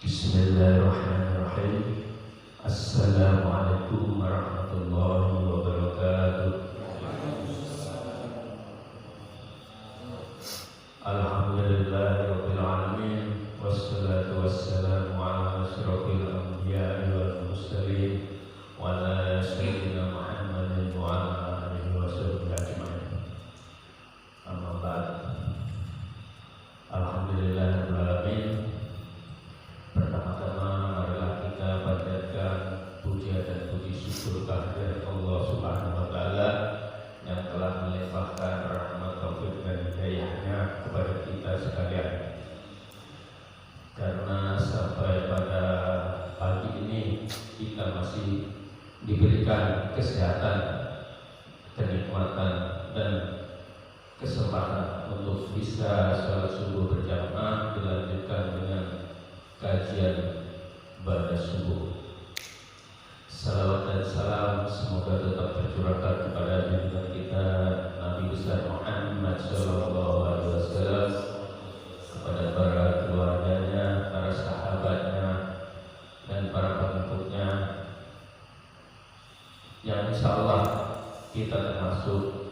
Bismillahirrahmanirrahim. Assalamualaikum warahmatullahi wabarakatuh. Alhamdulillahirabbil alamin, wassalatu wassalamu ala asyrofil anbiya'i wal mursalin wa ala sayyidina Muhammadin wa ala alihi washabbihi ajmain. Amma ba'd. Alhamdulillahirabbil alamin. Pertama-tama marilah kita panjatkan puja dan puji syukur kehadirat Allah Subhanahu wa taala yang telah melimpahkan rahmat taufik dan hidayahnya kepada kita sekalian. Karena sampai pada pagi ini kita masih diberikan kesehatan, kenikmatan dan kesempatan untuk bisa sholat subuh berjamaah dilanjutkan dengan kajian pada subuh. Salawat dan salam semoga tetap tercurahkan kepada junjungan kita Nabi besar Muhammad sallallahu alaihi wasallam, kepada para keluarganya, para sahabatnya dan para pengikutnya, yang insyaallah kita termasuk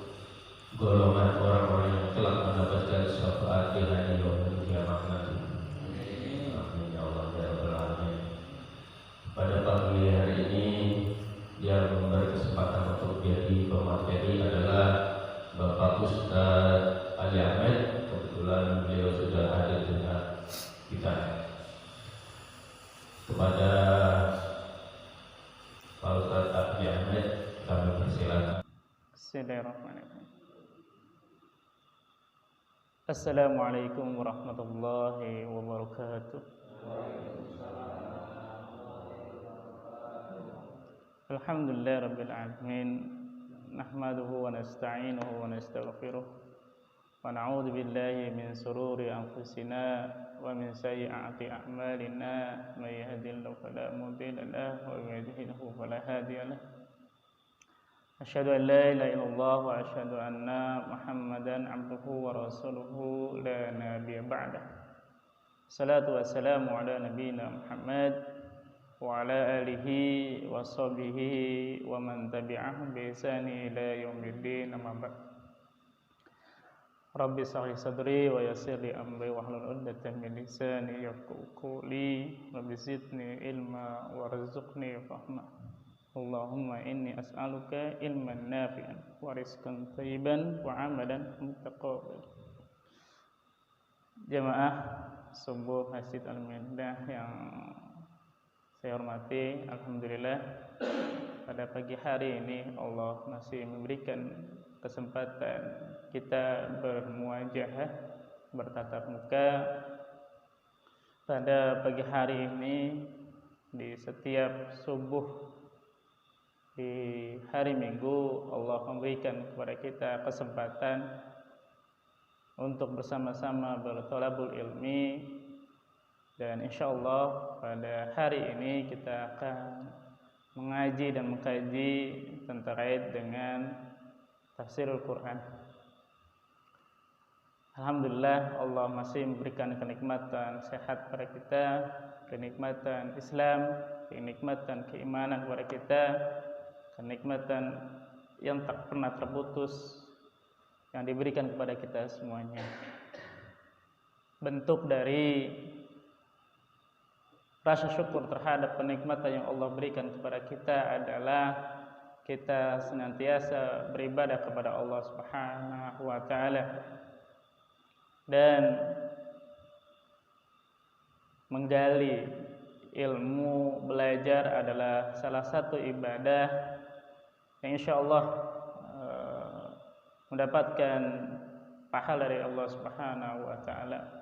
golongan orang-orang yang telah mendapatkan syafaat di hari yaumul qiyamah nanti. Pada pagi hari ini yang berkesempatan untuk menjadi pemateri adalah Bapak Ustadz Ali Ahmed. Kebetulan beliau sudah hadir dengan kita. Kepada Pak Ustadz Ali Ahmed kami persilakan. Bismillahirrahmanirrahim. Assalamualaikum warahmatullahi wabarakatuh. Alhamdulillah rabbil alamin, nahmaduhu wa nasta'inuhu wa nastaghfiruh wa na'udzu billahi min sururi anfusina wa min sayyiati a'malina, may yahdihillahu fala mudilla lahu wa may yudlilhu fala hadiya lahu. Asyhadu an la ilaha illallah wa asyhadu anna Muhammadan 'abduhu wa rasuluhu la nabiyya ba'dah. Salatu wassalamu ala nabiyyina Muhammad wa ala alihi wa sahbihi wa man tabi'ahum bi ihsani ila yaumiddin, amma ba'd. Rabbi shrah li sadri wa yassir li amri wahlul 'uqdatam min lisani yafqahu qawli. Rabbi zidni ilma warzuqni fahma. Allahumma inni as'aluka ilman nafi'an wa rizqan thayyiban wa 'amalan mutaqabbal. Jamaah subuh Masjid Al-Mindah yang saya hormati, alhamdulillah pada pagi hari ini Allah masih memberikan kesempatan kita bermuajahah, bertatap muka pada pagi hari ini. Di setiap subuh di hari Minggu Allah memberikan kepada kita kesempatan untuk bersama-sama berthalabul ilmi. Dan insyaallah pada hari ini kita akan mengaji dan mengkaji terkait dengan tafsirul Quran. Alhamdulillah Allah masih memberikan kenikmatan sehat pada kita, kenikmatan Islam, kenikmatan keimanan kepada kita, kenikmatan yang tak pernah terputus yang diberikan kepada kita semuanya. Bentuk dari rasa syukur terhadap kenikmatan yang Allah berikan kepada kita adalah kita senantiasa beribadah kepada Allah Subhanahu wa taala, dan menggali ilmu, belajar adalah salah satu ibadah yang insyaallah mendapatkan pahala dari Allah Subhanahu wa taala.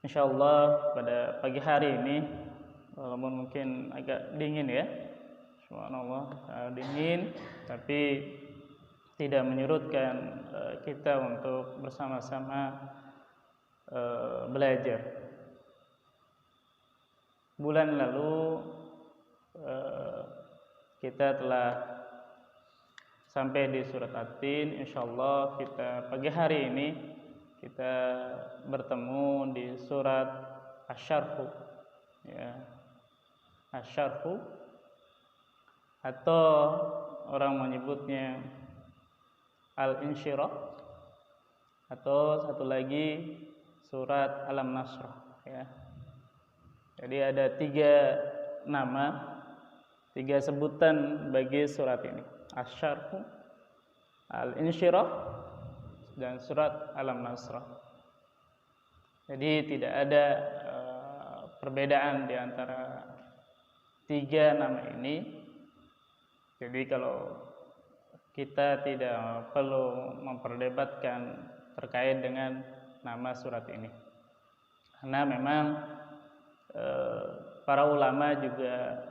Insyaallah pada pagi hari ini, walaupun mungkin agak dingin ya, subhanallah, dingin, tapi tidak menyurutkan kita untuk bersama-sama belajar. Bulan lalu kita telah sampai di surat At-Tin. Insyaallah kita pagi hari ini kita bertemu di surat asyarhu, ya, asyarhu, atau orang menyebutnya al-insyirah, atau satu lagi surat Alam Nasrah, ya. Jadi ada 3 nama, 3 sebutan bagi surat ini: asyarhu, al-insyirah, dan surat Alam Nasrah. Jadi tidak ada perbedaan di antara 3 nama ini. Jadi kalau kita tidak perlu memperdebatkan terkait dengan nama surat ini, karena memang para ulama juga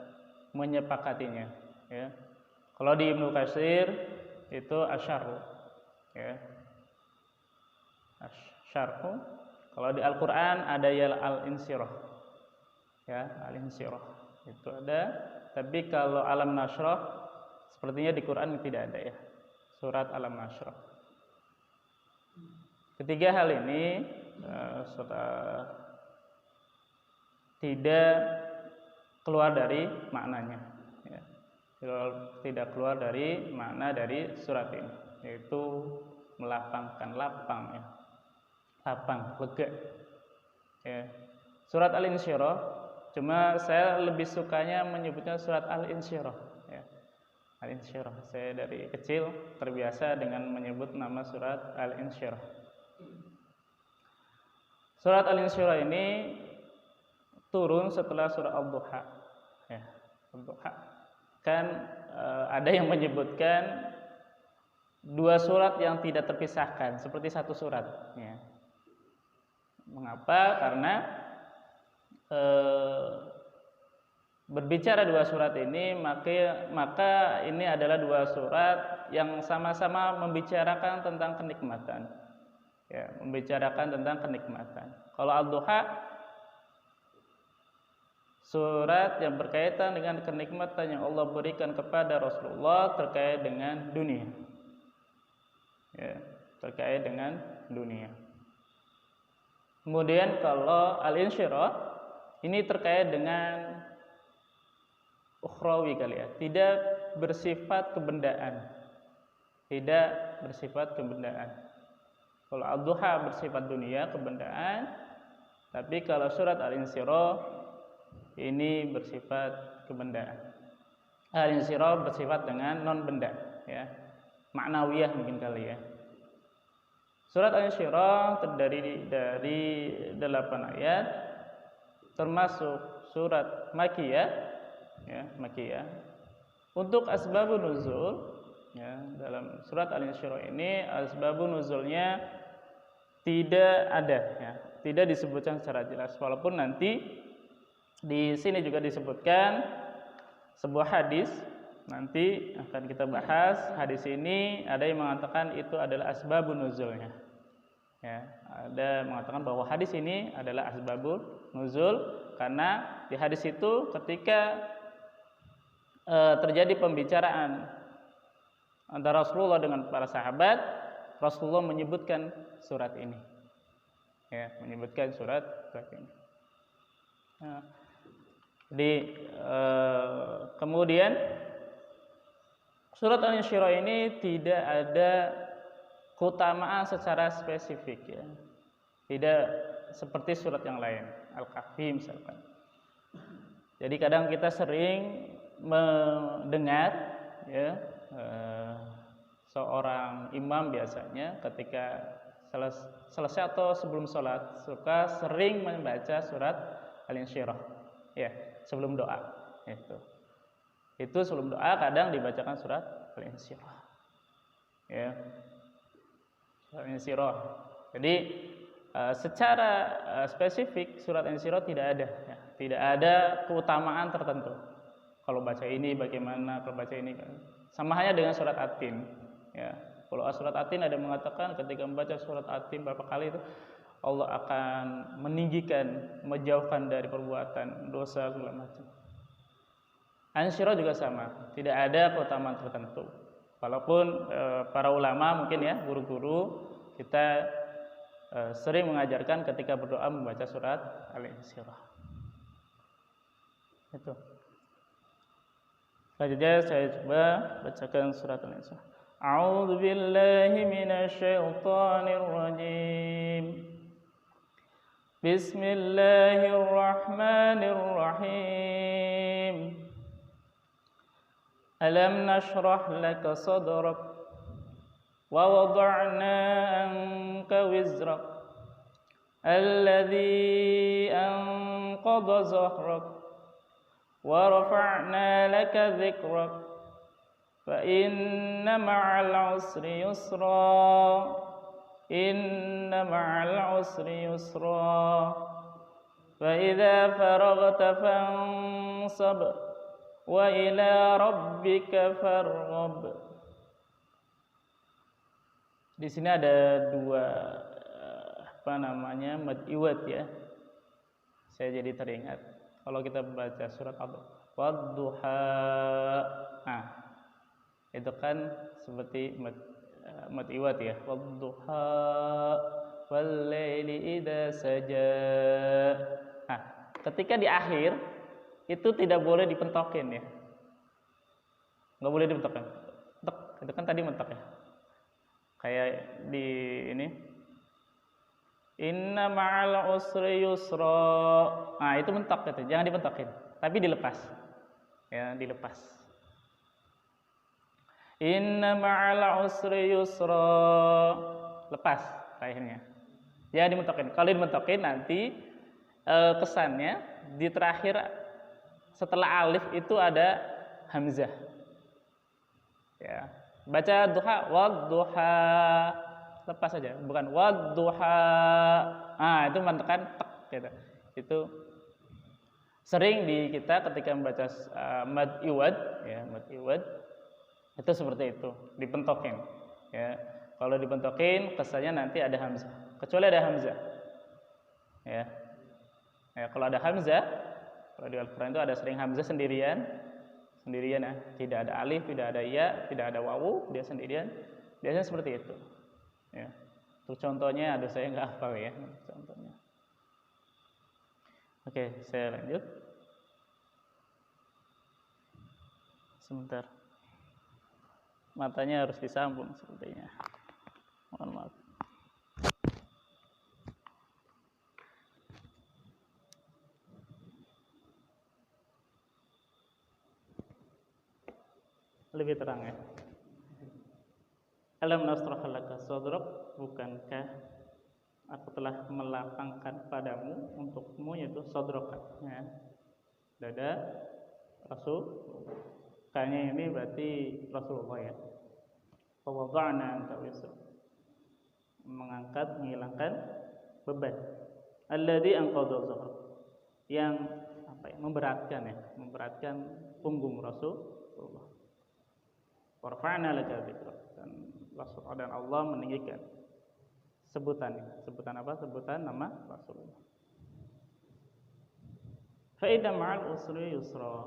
menyepakatinya, ya. Kalau di Ibnu Katsir itu asyarhu, ya, asyarhu. Kalau di Al-Qur'an ada ya al-insyirah, ya, al-insyirah itu ada. Tapi kalau Alam Nasrah sepertinya di Quran tidak ada, ya, surat Alam Nasrah. Ketiga hal ini tidak keluar dari maknanya, ya. Tidak keluar dari makna dari surat ini, yaitu melapangkan, lapang, ya, lapang, lega, ya. Surat Al-Insyirah, cuma saya lebih sukanya menyebutnya surat Al-Insyirah, ya. Al-Insyirah, saya dari kecil terbiasa dengan menyebut nama surat Al-Insyirah. Surat Al-Insyirah ini turun setelah surah Ad-Duha, ya, Ad-Duha. Kan ada yang menyebutkan 2 surat yang tidak terpisahkan seperti satu surat, ya. Mengapa? Karena berbicara 2 surat ini, maka ini adalah 2 surat yang sama-sama membicarakan tentang kenikmatan, ya, membicarakan tentang kenikmatan. Kalau Ad-Duha, surat yang berkaitan dengan kenikmatan yang Allah berikan kepada Rasulullah terkait dengan dunia, ya, terkait dengan dunia. Kemudian kalau Al-Insyirah ini terkait dengan ukhrawi kali, ya, tidak bersifat kebendaan, tidak bersifat kebendaan. Kalau Ad-Duha bersifat dunia, kebendaan, tapi kalau surat Al-Insyirah ini bersifat kebendaan. Al-Insyirah bersifat dengan non benda, ya, maknawiyah mungkin kali, ya. Surat Al-Insyirah terdiri dari 8 ayat, termasuk surat Makkiyah, ya, Makkiyah. Untuk asbabun nuzul, ya, dalam surat Al-Insyirah ini asbabun nuzulnya tidak ada, ya, tidak disebutkan secara jelas, walaupun nanti di sini juga disebutkan sebuah hadis, nanti akan kita bahas. Hadis ini ada yang mengatakan itu adalah asbabun nuzulnya, ya, ada mengatakan bahwa hadis ini adalah asbabun nuzul, karena di hadis itu ketika terjadi pembicaraan antara Rasulullah dengan para sahabat, Rasulullah menyebutkan surat ini, ya, menyebutkan surat ini. Nah, kemudian surat Al-Insyirah ini tidak ada keutamaan secara spesifik, ya, tidak seperti surat yang lain, Al-Kahfi misalkan. Jadi kadang kita sering mendengar, ya, seorang imam biasanya ketika selesai atau sebelum sholat suka sering membaca surat Al-Insyirah, ya, sebelum doa. Itu sebelum doa kadang dibacakan surat Al-Insyirah, ya, Al-Insyirah. Jadi secara spesifik surat Al-Insyirah tidak ada, ya, tidak ada keutamaan tertentu. Kalau baca ini bagaimana, kalau baca ini sama hanya dengan surat At-Tin, ya. Kalau surat At-Tin ada mengatakan ketika membaca surat At-Tin berapa kali itu Allah akan meninggikan, menjauhkan dari perbuatan dosa segala macam. Al-Insyirah juga sama, tidak ada keutamaan tertentu. Walaupun para ulama mungkin, ya, guru-guru kita sering mengajarkan ketika berdoa membaca surat Al-Insyirah. Itu. Selanjutnya saya coba bacakan surat Al-Insyirah. A'udzu billahi minasyaitonir rajim. Bismillahirrahmanirrahim. Alam nashrah laka sadrak wa wada'na anka wizrak alladhi anqadha zahrak wa rafa'na laka dhikrak fa inna ma'al usri yusra inna ma'al usri yusra fa idza faraghta fansab wa ila rabbika farghab. Di sini ada dua mad iwad ya. Saya jadi teringat kalau kita baca surat Wadduha. Nah, itu kan seperti mad iwad ya. Wadduha wal laili idza saja. Nah, ketika di akhir itu tidak boleh dipentokin ya. Enggak boleh dipentokin. Tek, itu kan tadi mentok ya. Kayak di ini. Inna ma'al usri yusra. Nah, itu mentok gitu. Jangan dipentokin, tapi dilepas. Ya, dilepas. Inna ma'al usri yusra. Lepas akhirnya. Ya dimentokin. Kalau dimentokin nanti kesannya di terakhir setelah alif itu ada hamzah. Ya. Baca duha wadduha. Lepas saja, bukan wadduha. Ah, itu mentekan tek gitu. Itu sering di kita ketika membaca mad iwad ya, mad iwad itu seperti itu, dipentokin ya. Kalau dipentokin kesannya nanti ada hamzah, kecuali ada hamzah ya. Ya, kalau ada hamzah, kalau di Al-Qur'an itu ada sering hamzah sendirian ya, tidak ada alif, tidak ada ya, tidak ada wawu, dia sendirian. Biasanya seperti itu ya. Untuk contohnya, aduh saya nggak hafal ya contohnya. Oke, saya lanjut. Sebentar. Matanya harus disambung sepertinya. Mohon maaf. Lebih terang ya. Alam nasrah laka sadrak, bukankah aku telah melapangkan padamu untukmu, yaitu sadrak ya. Dada Rasul. Kayaknya ini berarti Rasulullah ya. Fa wada'na anka wisra, mengangkat, menghilangkan beban. Alladzi anqadha zahrak, yang memberatkan ya, memberatkan punggung Rasulullah. Warfa'na laka dzikrak, dan Allah meninggikan sebutan apa? Sebutan nama Rasulullah. Fa idza ma'al usri yusra,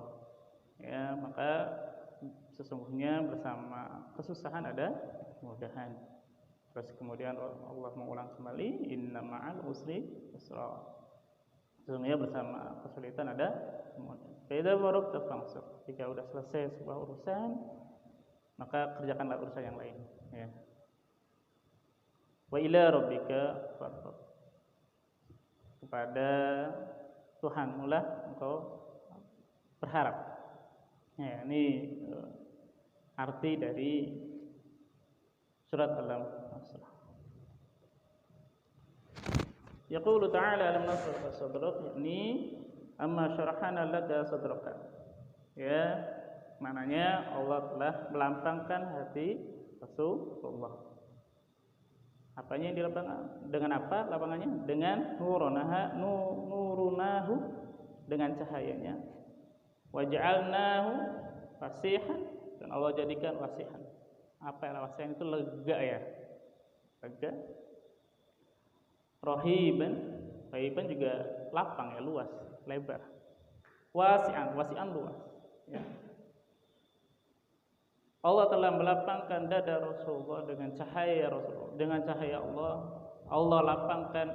ya, maka sesungguhnya bersama kesusahan ada kemudahan. Terus kemudian Allah mengulang kembali, inna ma'al usri yusra, sesungguhnya bersama kesulitan ada kemudahan. Fa idza faragta fansab, jika sudah selesai sebuah urusan, maka kerjakanlah urusan yang lain ya. Wa ila rabbika farghab, kepada Tuhanmu lah engkau berharap ya. Ini arti dari surat Al-Nasrah. Yaqulu ta'ala alam nasrah laka sadrak, yakni amma syarahana laka sadraka ya. Maknanya Allah telah melapangkan hati Rasulullah. Apanya yang dilapangkan? Dengan apa lapangannya? Dengan nurunahu, dengan cahayanya. Waj'alnahu fasihan, dan Allah jadikan wasihan. Apa yang wasihan itu? Lega ya, lega. Rahiban juga lapang ya, luas, lebar. Wasi'an luas ya. Allah telah melapangkan dada Rasulullah dengan cahaya Rasulullah, dengan cahaya Allah Allah lapangkan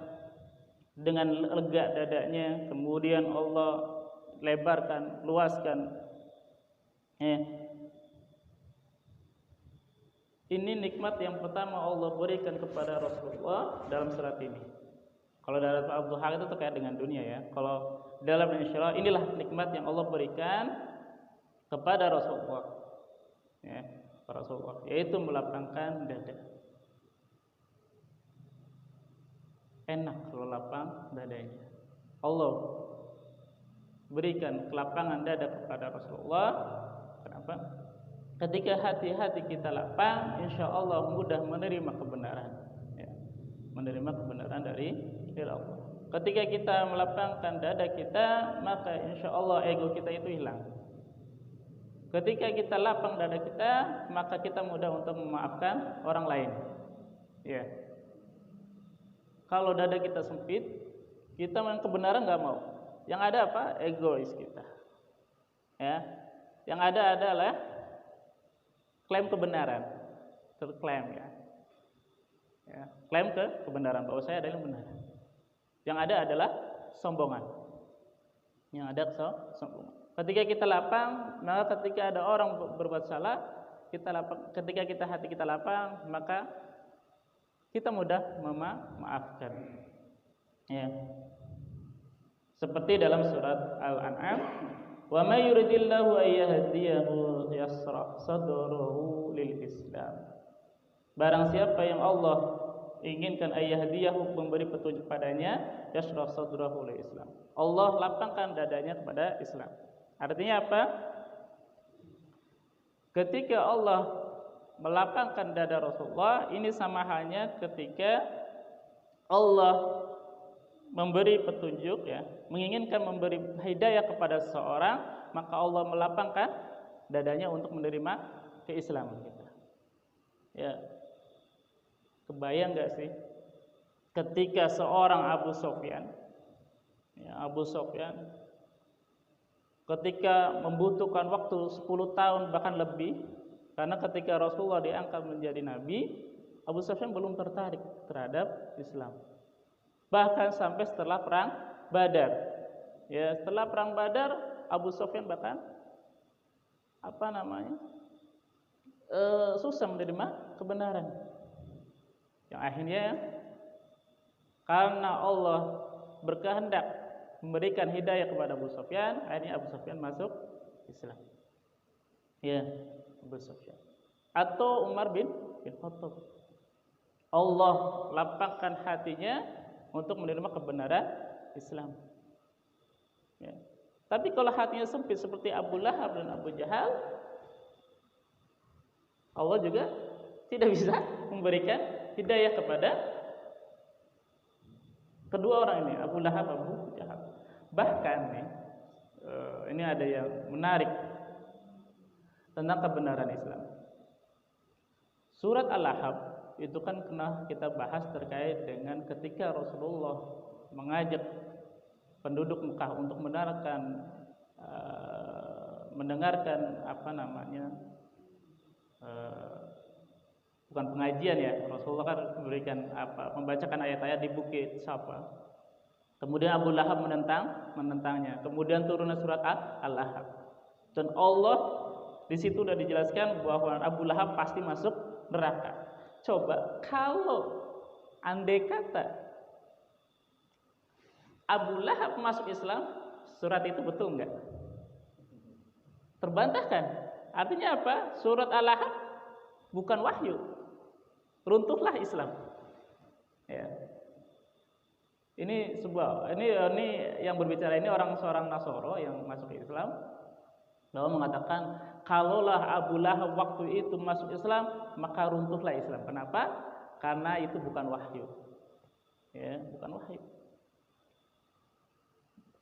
dengan lega dadanya, kemudian Allah lebarkan, luaskan. Ini nikmat yang pertama Allah berikan kepada Rasulullah dalam surat ini. Kalau dalam Al-Duha itu terkait dengan dunia ya. Kalau dalam Insyaallah inilah nikmat yang Allah berikan kepada Rasulullah. Ya, Rasulullah, yaitu melapangkan dada. Enak kalau lapang dadanya. Allah berikan kelapangan dada kepada Rasulullah. Kenapa? Ketika hati-hati kita lapang, insya Allah mudah menerima kebenaran. Ya, menerima kebenaran dari Allah. Ketika kita melapangkan dada kita, maka insya Allah ego kita itu hilang. Ketika kita lapang dada kita, maka kita mudah untuk memaafkan orang lain. Ya. Kalau dada kita sempit, kita memang kebenaran nggak mau. Yang ada apa? Egois kita. Ya. Yang ada adalah klaim kebenaran, terklaim ya. Ya. Klaim kebenaran bahwa saya adalah benar. Yang ada adalah sombongan. Yang ada sombongan. Ketika kita lapang, maka ketika ada orang berbuat salah, kita lapang. Ketika kita hati kita lapang, maka kita mudah memaafkan. Ya. Seperti dalam surat Al-An'am, "Wa may yuridillahu an yahdiyahu yashrah sadruhu lil Islam." Barang siapa yang Allah inginkan ayyahdiyahu, memberi petunjuk padanya, yashrah sadrahu lil Islam. Allah lapangkan dadanya kepada Islam. Artinya apa? Ketika Allah melapangkan dada Rasulullah, ini sama halnya ketika Allah memberi petunjuk ya, menginginkan memberi hidayah kepada seseorang, maka Allah melapangkan dadanya untuk menerima keislaman kita. Ya. Kebayang gak sih ketika seorang Abu Sufyan, ya, Abu Sufyan ketika membutuhkan waktu 10 tahun bahkan lebih, karena ketika Rasulullah diangkat menjadi nabi, Abu Sufyan belum tertarik terhadap Islam. Bahkan sampai setelah perang Badar. Ya, setelah perang Badar, Abu Sufyan bahkan susah menerima kebenaran. Yang akhirnya karena Allah berkehendak memberikan hidayah kepada Abu Sufyan, akhirnya Abu Sufyan masuk Islam. Ya, Abu Sufyan. Atau Umar bin Khattab. Allah lapangkan hatinya untuk menerima kebenaran Islam. Ya. Tapi kalau hatinya sempit seperti Abu Lahab dan Abu Jahal, Allah juga tidak bisa memberikan hidayah kepada kedua orang ini, Abu Lahab, Abu Jahal. Bahkan nih, ini ada yang menarik tentang kebenaran Islam. Surat Al-Ahzab itu kan pernah kita bahas terkait dengan ketika Rasulullah mengajak penduduk Mekah untuk mendengarkan bukan pengajian ya, Rasulullah kan memberikan membacakan ayat-ayat di Bukit Safa. Kemudian Abu Lahab menentangnya. Kemudian turunnya surat Al-Ahzab. Dan Allah di situ sudah dijelaskan bahwa Abu Lahab pasti masuk neraka. Coba kalau andai kata Abu Lahab masuk Islam, surat itu betul enggak? Terbantahkan. Artinya apa? Surat Al-Ahzab bukan wahyu. Runtuhlah Islam. Ya. Ini yang berbicara ini seorang Nasoro yang masuk Islam. Lalu mengatakan, kalaulah Abu Lahab waktu itu masuk Islam, maka runtuhlah Islam. Kenapa? Karena itu bukan wahyu. Ya, bukan wahyu.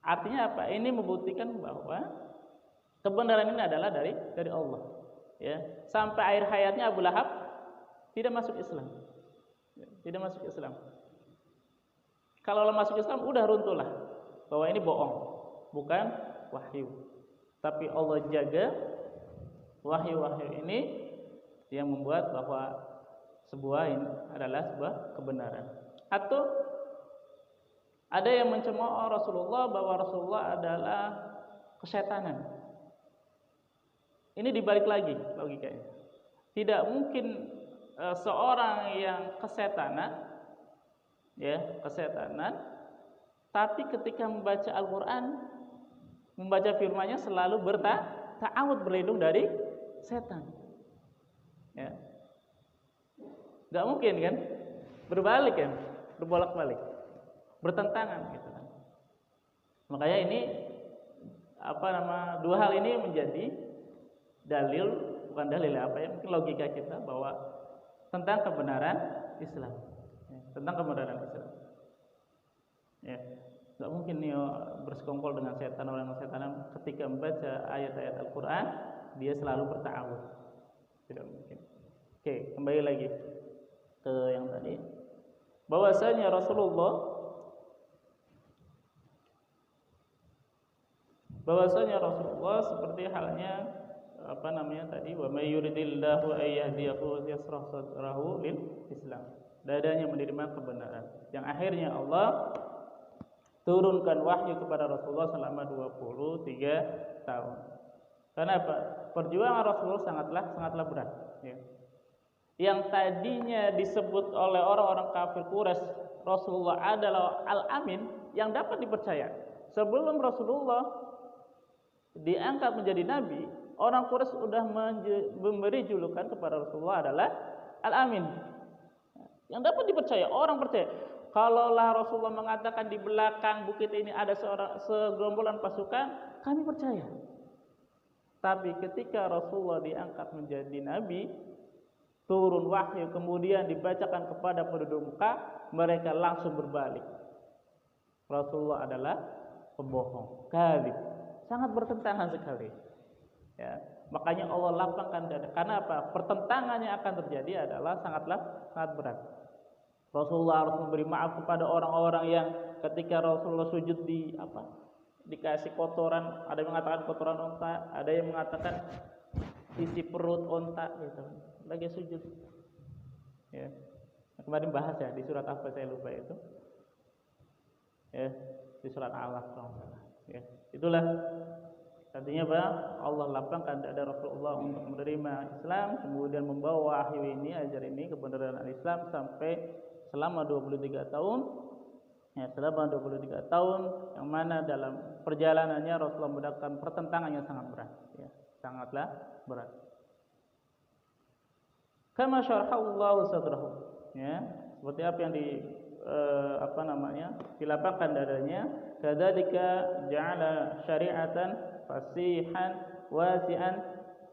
Artinya apa? Ini membuktikan bahwa kebenaran ini adalah dari Allah. Ya, sampai akhir hayatnya Abu Lahab tidak masuk Islam. Ya, tidak masuk Islam. Kalau masuk Islam udah runtuhlah bahwa ini bohong, bukan wahyu. Tapi Allah jaga wahyu-wahyu ini yang membuat bahwa ini adalah sebuah kebenaran. Atau ada yang mencemooh Rasulullah bahwa Rasulullah adalah kesetanan. Ini dibalik lagi logikanya. Tidak mungkin seorang yang kesetanan, tapi ketika membaca Al-Quran, membaca firman-Nya selalu ta'awud, berlindung dari setan. Ya. Gak mungkin kan? Berbalik kan? Berbolak-balik, bertentangan gitu kan. Makanya ini dua hal ini menjadi dalil, bukan dalil mungkin logika kita bahwa tentang kebenaran Islam. Tentang kebenaran Islam. Ya, nggak mungkin nih bersekongkol dengan setan, orang setanan ketika membaca ayat-ayat Al-Quran dia selalu berta'awud. Tidak mungkin. Oke, kembali lagi ke yang tadi. Bahwasanya Rasulullah seperti halnya tadi, wa may yuridillahu ayyahdiyahu yasrah sadrahu lil Islam. Dadanya menerima kebenaran. Yang akhirnya Allah turunkan wahyu kepada Rasulullah selama 23 tahun. Kenapa? Perjuangan Rasulullah sangatlah berat, ya. Yang tadinya disebut oleh orang-orang kafir Quraisy Rasulullah adalah Al-Amin yang dapat dipercaya. Sebelum Rasulullah diangkat menjadi nabi, orang Quraisy sudah memberi julukan kepada Rasulullah adalah Al-Amin, yang dapat dipercaya. Orang percaya. Kalaulah Rasulullah mengatakan di belakang bukit ini ada segerombolan pasukan, kami percaya. Tapi ketika Rasulullah diangkat menjadi nabi, turun wahyu, kemudian dibacakan kepada penduduk Mekah, mereka langsung berbalik. Rasulullah adalah pembohong, kadzib. Sangat bertentangan sekali. Ya, makanya Allah lapangkan dada. Karena apa? Pertentangannya akan terjadi adalah sangat berat. Rasulullah harus memberi maaf kepada orang-orang yang ketika Rasulullah sujud dikasih kotoran, ada yang mengatakan kotoran onta, ada yang mengatakan isi perut onta gitu, lagi sujud. Ya. Kemarin bahas ya di surat apa saya lupa itu. Ya, di surat Al-Alaq kalau salah. Ya. Itulah artinya Allah lapangkan dada Rasulullah untuk menerima Islam, kemudian membawa wahyu ini, ajar ini, kebenaran Islam sampai selama 23 tahun. Ya, selama 23 tahun yang mana dalam perjalanannya Rasulullah mendapatkan pertentangan yang sangat berat, ya, sangatlah berat. Kama syarahallahu sadrahu, ya, seperti apa yang dilapangkan dadanya. Kadzalika ja'ala syari'atan fasihan wasi'an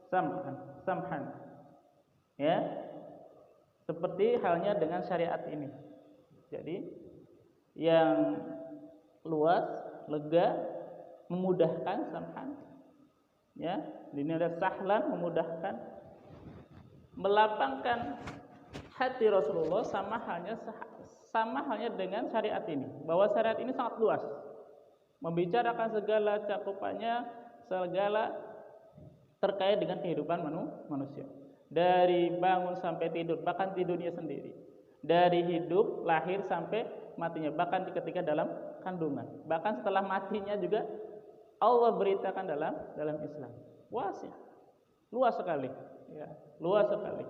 samhan. Ya. Seperti halnya dengan syariat ini. Jadi yang luas, lega, memudahkan, samhan. Ya, ini ada sahlan, memudahkan, melapangkan hati Rasulullah sama halnya dengan syariat ini. Bahwa syariat ini sangat luas. Membicarakan segala cakupannya, segala terkait dengan kehidupan manusia. Dari bangun sampai tidur, bahkan tidurnya sendiri. Dari hidup, lahir sampai matinya, bahkan ketika dalam kandungan. Bahkan setelah matinya juga Allah beritakan dalam Islam. Luas sekali, ya, luas sekali.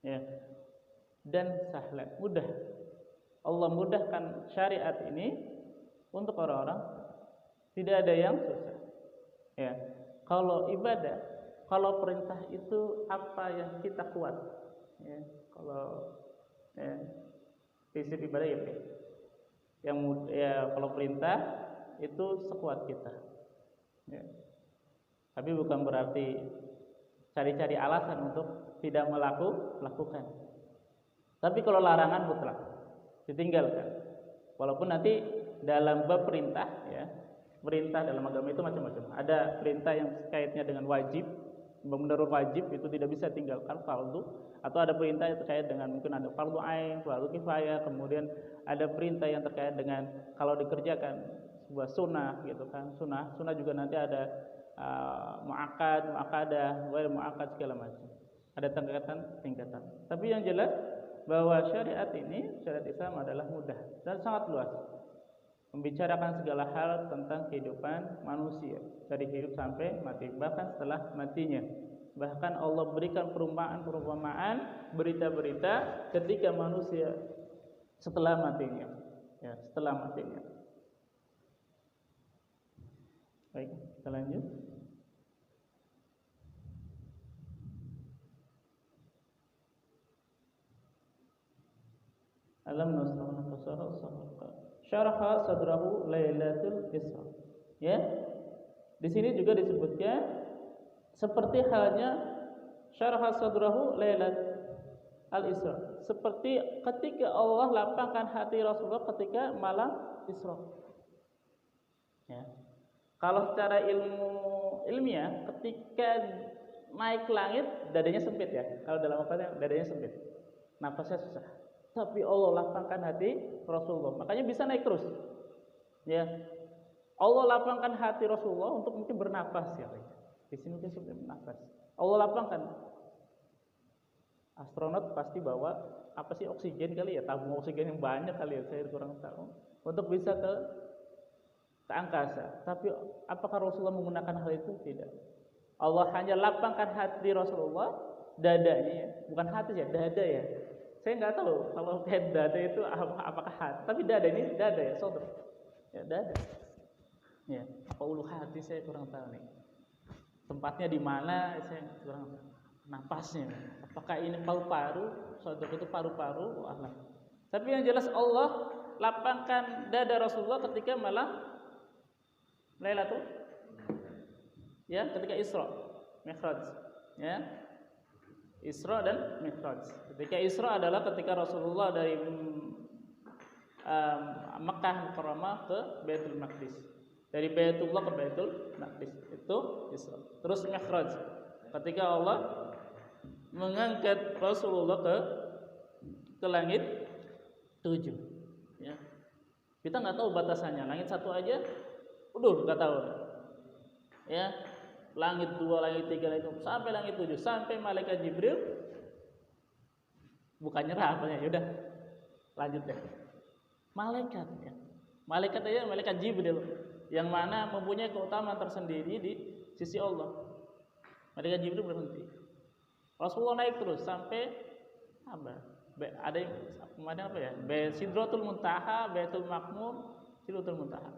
Ya. Dan sahlan, mudah. Allah mudahkan syariat ini untuk orang-orang, tidak ada yang susah. Ya. Kalau ibadah, kalau perintah itu apa yang kita kuat, ya. Kalau prinsip ibadah itu, kalau perintah itu sekuat kita. Ya. Tapi bukan berarti cari-cari alasan untuk tidak melakukan. Tapi kalau larangan mutlak ditinggalkan. Walaupun nanti dalam bab perintah, ya, perintah dalam agama itu macam-macam. Ada perintah yang kaitnya dengan wajib, benar wajib itu tidak bisa tinggalkan, fardu. Atau ada perintah yang terkait dengan mungkin ada fardu ain, fardu kifayah. Kemudian ada perintah yang terkait dengan kalau dikerjakan sebuah sunnah, gitu kan. Sunnah juga nanti ada muakkad, muakkadah, ghair muakkad, segala macam. Ada tingkatan. Tapi yang jelas bahwa syariat Islam adalah mudah dan sangat luas, membicarakan segala hal tentang kehidupan manusia dari hidup sampai mati, bahkan setelah matinya. Bahkan Allah berikan perumpamaan berita-berita ketika manusia setelah matinya, ya, setelah matinya. Baik, kita lanjut. Alam nasrah syaraha sadrahu lailatul isra. Ya. Di sini juga disebutkan seperti halnya syaraha sadrahu lailat al-isra, seperti ketika Allah lapangkan hati Rasulullah ketika malam Isra. Ya. Kalau secara ilmiah ketika naik ke langit dadanya sempit ya. Kalau dalam Al-Qur'an dadanya sempit. Nafasnya susah. Tapi Allah lapangkan hati Rasulullah, makanya bisa naik terus. Ya, Allah lapangkan hati Rasulullah untuk mungkin bernapas ya. Di sini mungkin seperti bernafas. Allah lapangkan. Astronot pasti bawa apa sih, oksigen kali ya, tabung oksigen yang banyak kali ya, saya kurang tahu. Untuk bisa ke angkasa. Tapi apakah Rasulullah menggunakan hal itu? Tidak. Allah hanya lapangkan hati Rasulullah, dadanya ya, bukan hati ya, dada ya. Saya nggak tahu kalau kayak dada itu apakah hati, tapi dada ini dada ya, saudara. Ya dada. Ya, apa ulu hati saya kurang tahu nih. Tempatnya di mana saya kurang tahu. Napasnya, apakah ini paru-paru? Saudara itu paru-paru? Alam. Tapi yang jelas Allah lapangkan dada Rasulullah ketika malam Lailatul, ya, ketika Isra, Mi'raj, ya. Isra dan Mi'raj. Ketika Isra adalah ketika Rasulullah dari Mekah Mukarramah ke Baitul Maqdis. Dari Baitullah ke Baitul Maqdis. Itu Isra. Terus Mi'raj, ketika Allah mengangkat Rasulullah ke langit 7. Ya. Kita nggak tahu batasannya. Langit 1 aja, nggak tahu. Ya. Langit 2, langit 3, langit 4, sampai langit 7, sampai malaikat Jibril bukan nyerah apanya, yaudah lanjut deh. Malaikat ya. Malaikat Jibril yang mana mempunyai keutamaan tersendiri di sisi Allah. Malaikat Jibril berhenti. Rasulullah naik terus sampai apa? Ada yang kemarin apa ya? Sidratul Muntaha, Baitul Maqmur, Sidratul Muntaha.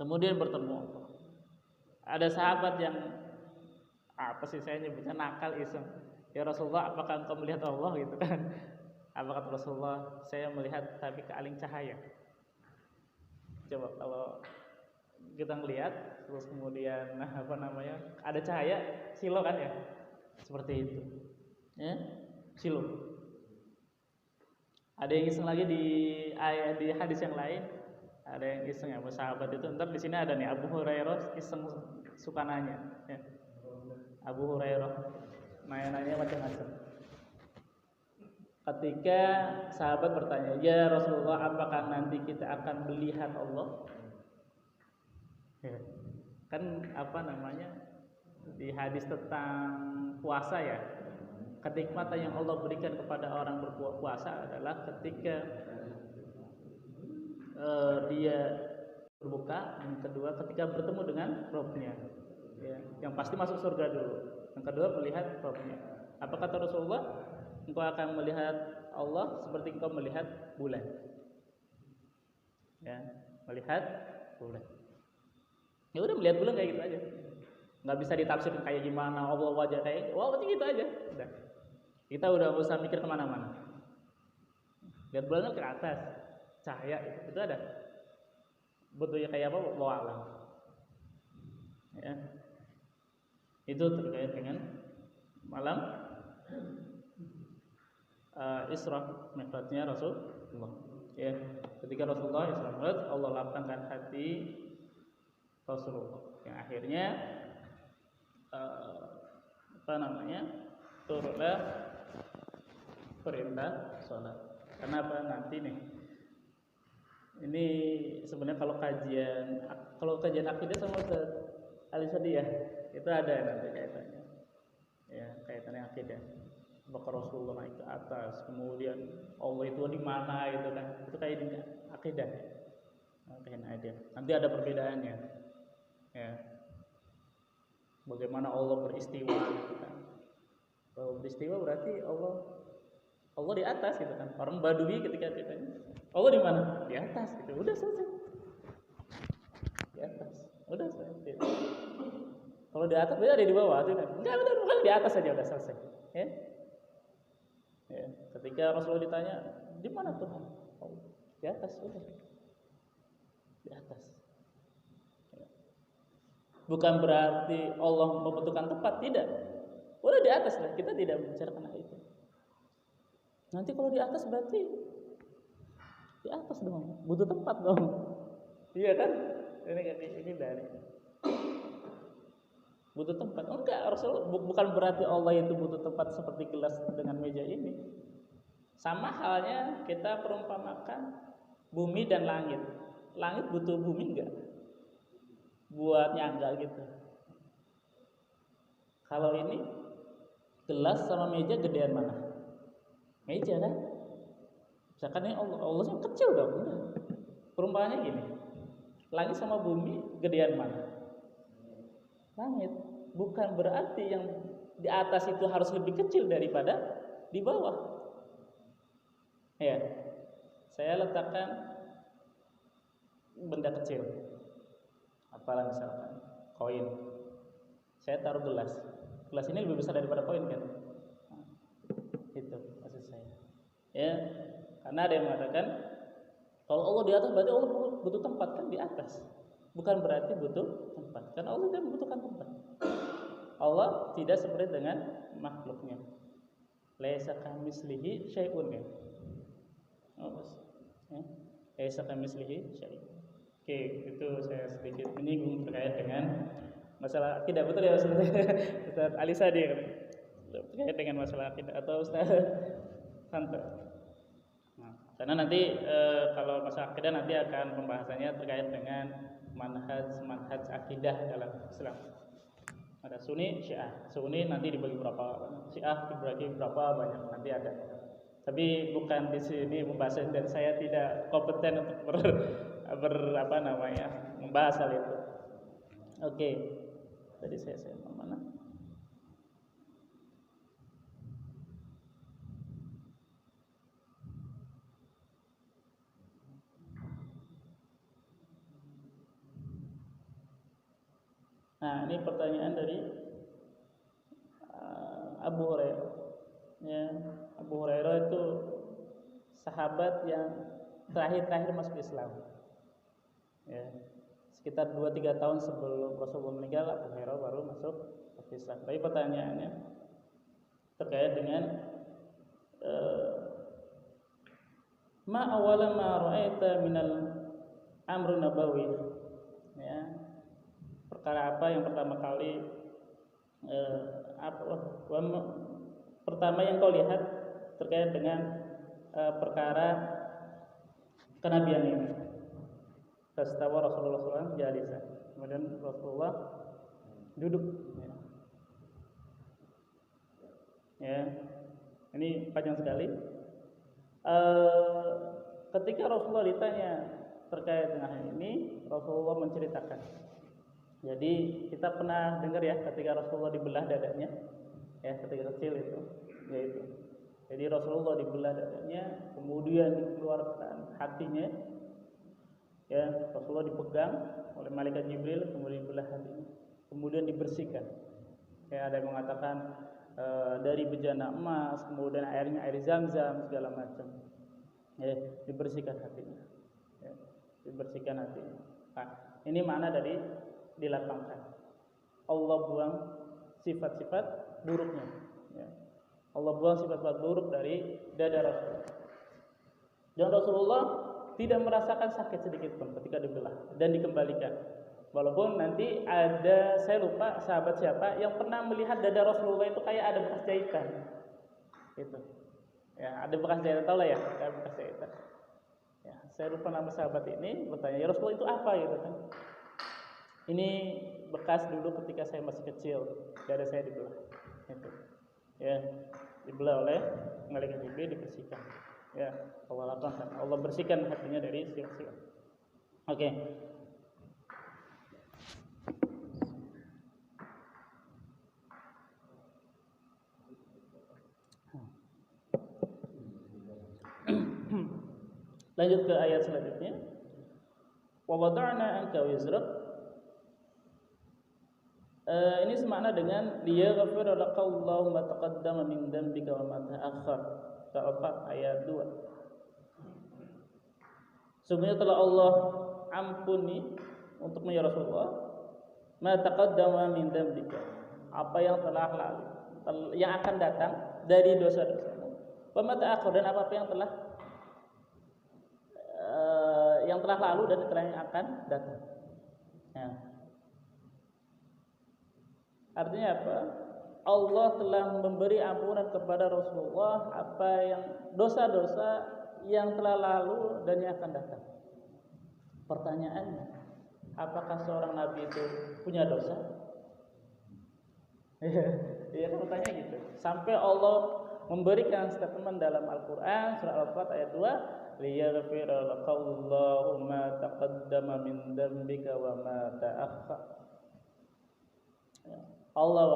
Kemudian bertemu Allah. Ada sahabat yang apa sih saya nyebutnya nakal, iseng. Ya Rasulullah, apakah engkau melihat Allah gitu kan? Apa kata Rasulullah? Saya melihat tapi kealing cahaya. Coba kalau kita ngelihat terus kemudian ada cahaya, silo kan ya? Seperti itu. Ya, silo. Ada yang iseng lagi di hadis yang lain. Ada yang iseng ya, sahabat itu. Ntar di sini ada nih Abu Hurairah iseng suka nanya. Ya. Abu Hurairah nanya macam-macam. Ketika sahabat bertanya, ya Rasulullah, apakah nanti kita akan melihat Allah? Ya. Kan di hadis tentang puasa ya, kenikmatan yang Allah berikan kepada orang berpuasa adalah ketika dia berbuka, yang kedua ketika bertemu dengan Rabb-Nya, ya, yang pasti masuk surga dulu, yang kedua melihat Rabb-Nya. Apa kata Rasulullah? Engkau akan melihat Allah seperti engkau melihat bulan, ya, melihat bulan. Ya udah, melihat bulan kayak gitu aja, nggak bisa ditafsirkan kayak gimana Allah wajah kayak, gitu aja. Udah. Kita udah nggak usah mikir kemana-mana. Lihat bulan ke atas, cahaya itu ada. Bentuknya kayak apa? Wallahu a'lam. Ya. Itu terkait dengan malam Isra Mi'rajnya Rasulullah. Ya, ketika Rasulullah Isra Mi'raj, Allah lapangkan hati Rasulullah. Yang akhirnya turunlah perintah sholat. Kenapa nanti nih? Ini sebenarnya kalau kajian akidah sama Ustaz Ali Sadiyah itu ada nanti kaitannya. Ya, kaitannya akidah. apakah Rasulullah naik ke atas, kemudian Allah itu di mana gitu kan. Itu kayak akidah. Kayak nanti ada perbedaannya. Ya. Bagaimana Allah beristiwa gitu kan. Kalau beristiwa berarti Allah di atas gitu kan. Orang Badui ketika ditanya, Allah di mana? Di atas gitu. Udah selesai. Di atas. Udah selesai. Kalau di atas berarti ada di bawah itu kan. Enggak, bukan di atas saja udah selesai. Ya. Ya. Ketika Rasulullah ditanya, di mana Tuhan? Allah. Di atas udah. Di atas. Ya. Bukan berarti Allah membutuhkan tempat, tidak. Udah di atas lah, kita tidak membicarakan hal itu. Nanti kalau di atas berarti di atas dong, butuh tempat dong. Iya kan? Ini dari butuh tempat. Enggak, Rasul bukan berarti Allah itu butuh tempat seperti gelas dengan meja ini. Sama halnya kita perumpamakan bumi dan langit. Langit butuh bumi enggak? Buat nyangga gitu. Kalau ini gelas sama meja gedean mana? Meja kan? Misalkan ini Allah kecil dong. Perumpamannya gini. Langit sama bumi gedean mana? Langit. Bukan berarti yang di atas itu harus lebih kecil daripada di bawah. Ya. Saya letakkan benda kecil. Apalah misalkan koin. Saya taruh gelas. Gelas ini lebih besar daripada koin kan? Nah, itu maksud saya. Ya, karena ada yang mengatakan kalau Allah di atas berarti Allah butuh tempat kan di atas. Bukan berarti butuh tempat. Karena Allah tidak membutuhkan tempat. Allah tidak seperti dengan makhluknya. Laisa kamitslihi syai'un ya. Laisa kamitslihi syai'un. Oke, itu saya sedikit menyinggung terkait dengan masalah akidah. Betul ya Ustaz Ali Sadi terkait dengan masalah akidah atau Ustaz Santo. Nah, karena nanti kalau masalah akidah nanti akan pembahasannya terkait dengan manhaj akidah dalam Islam. Ada Sunni, Syiah. Sunni nanti dibagi berapa, Syiah dibagi berapa banyak nanti ada. Tapi bukan di sini pembahasan dan saya tidak kompeten untuk membahas hal itu. Oke. Tadi saya mana? Nah, ini pertanyaan dari Abu Hurairah. Ya, Abu Hurairah itu sahabat yang terakhir masuk Islam. Ya, sekitar 2-3 tahun sebelum Rasulullah meninggal, Abu Hurairah baru masuk Islam. Tapi pertanyaannya terkait dengan ma awala ma ra'aita minal amr nabawi. Ya. Perkara apa yang pertama kali pertama yang kau lihat terkait dengan perkara kenabian ini. Fastawa Rasulullah SAW jalisan. Kemudian Rasulullah duduk. Ya, ini panjang sekali. Ketika Rasulullah ditanya terkait dengan hal ini, Rasulullah menceritakan. Jadi kita pernah dengar ya ketika Rasulullah dibelah dadanya, ya ketika kecil itu, yaitu. Jadi Rasulullah dibelah dadanya, kemudian dikeluarkan hatinya. Ya, Rasulullah dipegang oleh malaikat Jibril, kemudian dibelah hatinya, kemudian dibersihkan. Ya, ada yang mengatakan dari bejana emas, kemudian airnya air Zam-Zam segala macam. Ya, dibersihkan hatinya. Ya, dibersihkan hatinya. Nah, ini makna dari dilapangkan. Allah buang sifat-sifat buruknya. Ya. Allah buang sifat-sifat buruk dari dada Rasulullah. Dan Rasulullah tidak merasakan sakit sedikit pun ketika dibelah dan dikembalikan. Walaupun nanti ada, saya lupa sahabat siapa yang pernah melihat dada Rasulullah itu kayak ada bekas jahitan. Itu. Ya, ada bekas jahitan, tahu lah ya, ada bekas jahitan. Ya, saya lupa nama sahabat ini, bertanya, "Ya Rasulullah itu apa?" gitu kan. Ini bekas dulu ketika saya masih kecil, dada saya dibelah. Itu. Ya. dibelah oleh malaikat Jibril, dibersihkan. Ya, Allah lakukan. Allah bersihkan hatinya dari sifat-sifat. Oke. Lanjut ke ayat selanjutnya. Wa wada'na anka wizrak. Ini semakna dengan liyaghfira laka Allahu ma taqaddama min dhanbika wa ma ta'akhkhar. Surah 4 ayat 2. Sungguhnya telah Allah ampuni untukmu ya Rasulullah ma taqaddama min dhanbika, apa yang telah lalu, yang akan datang dari dosa-dosamu. Wa ma ta'akhkhar, dan apa yang telah lalu dan yang akan datang. Ya. Artinya apa? Allah telah memberi ampunan kepada Rasulullah apa yang dosa-dosa yang telah lalu dan yang akan datang. Pertanyaannya, apakah seorang nabi itu punya dosa? Iya kan bertanya gitu. Sampai Allah memberikan statement dalam Al-Qur'an surah Al-Fat ayat 2, liyaghfira lakallahu ma taqaddama min dzambika wa ma ta'akhkhar. Allah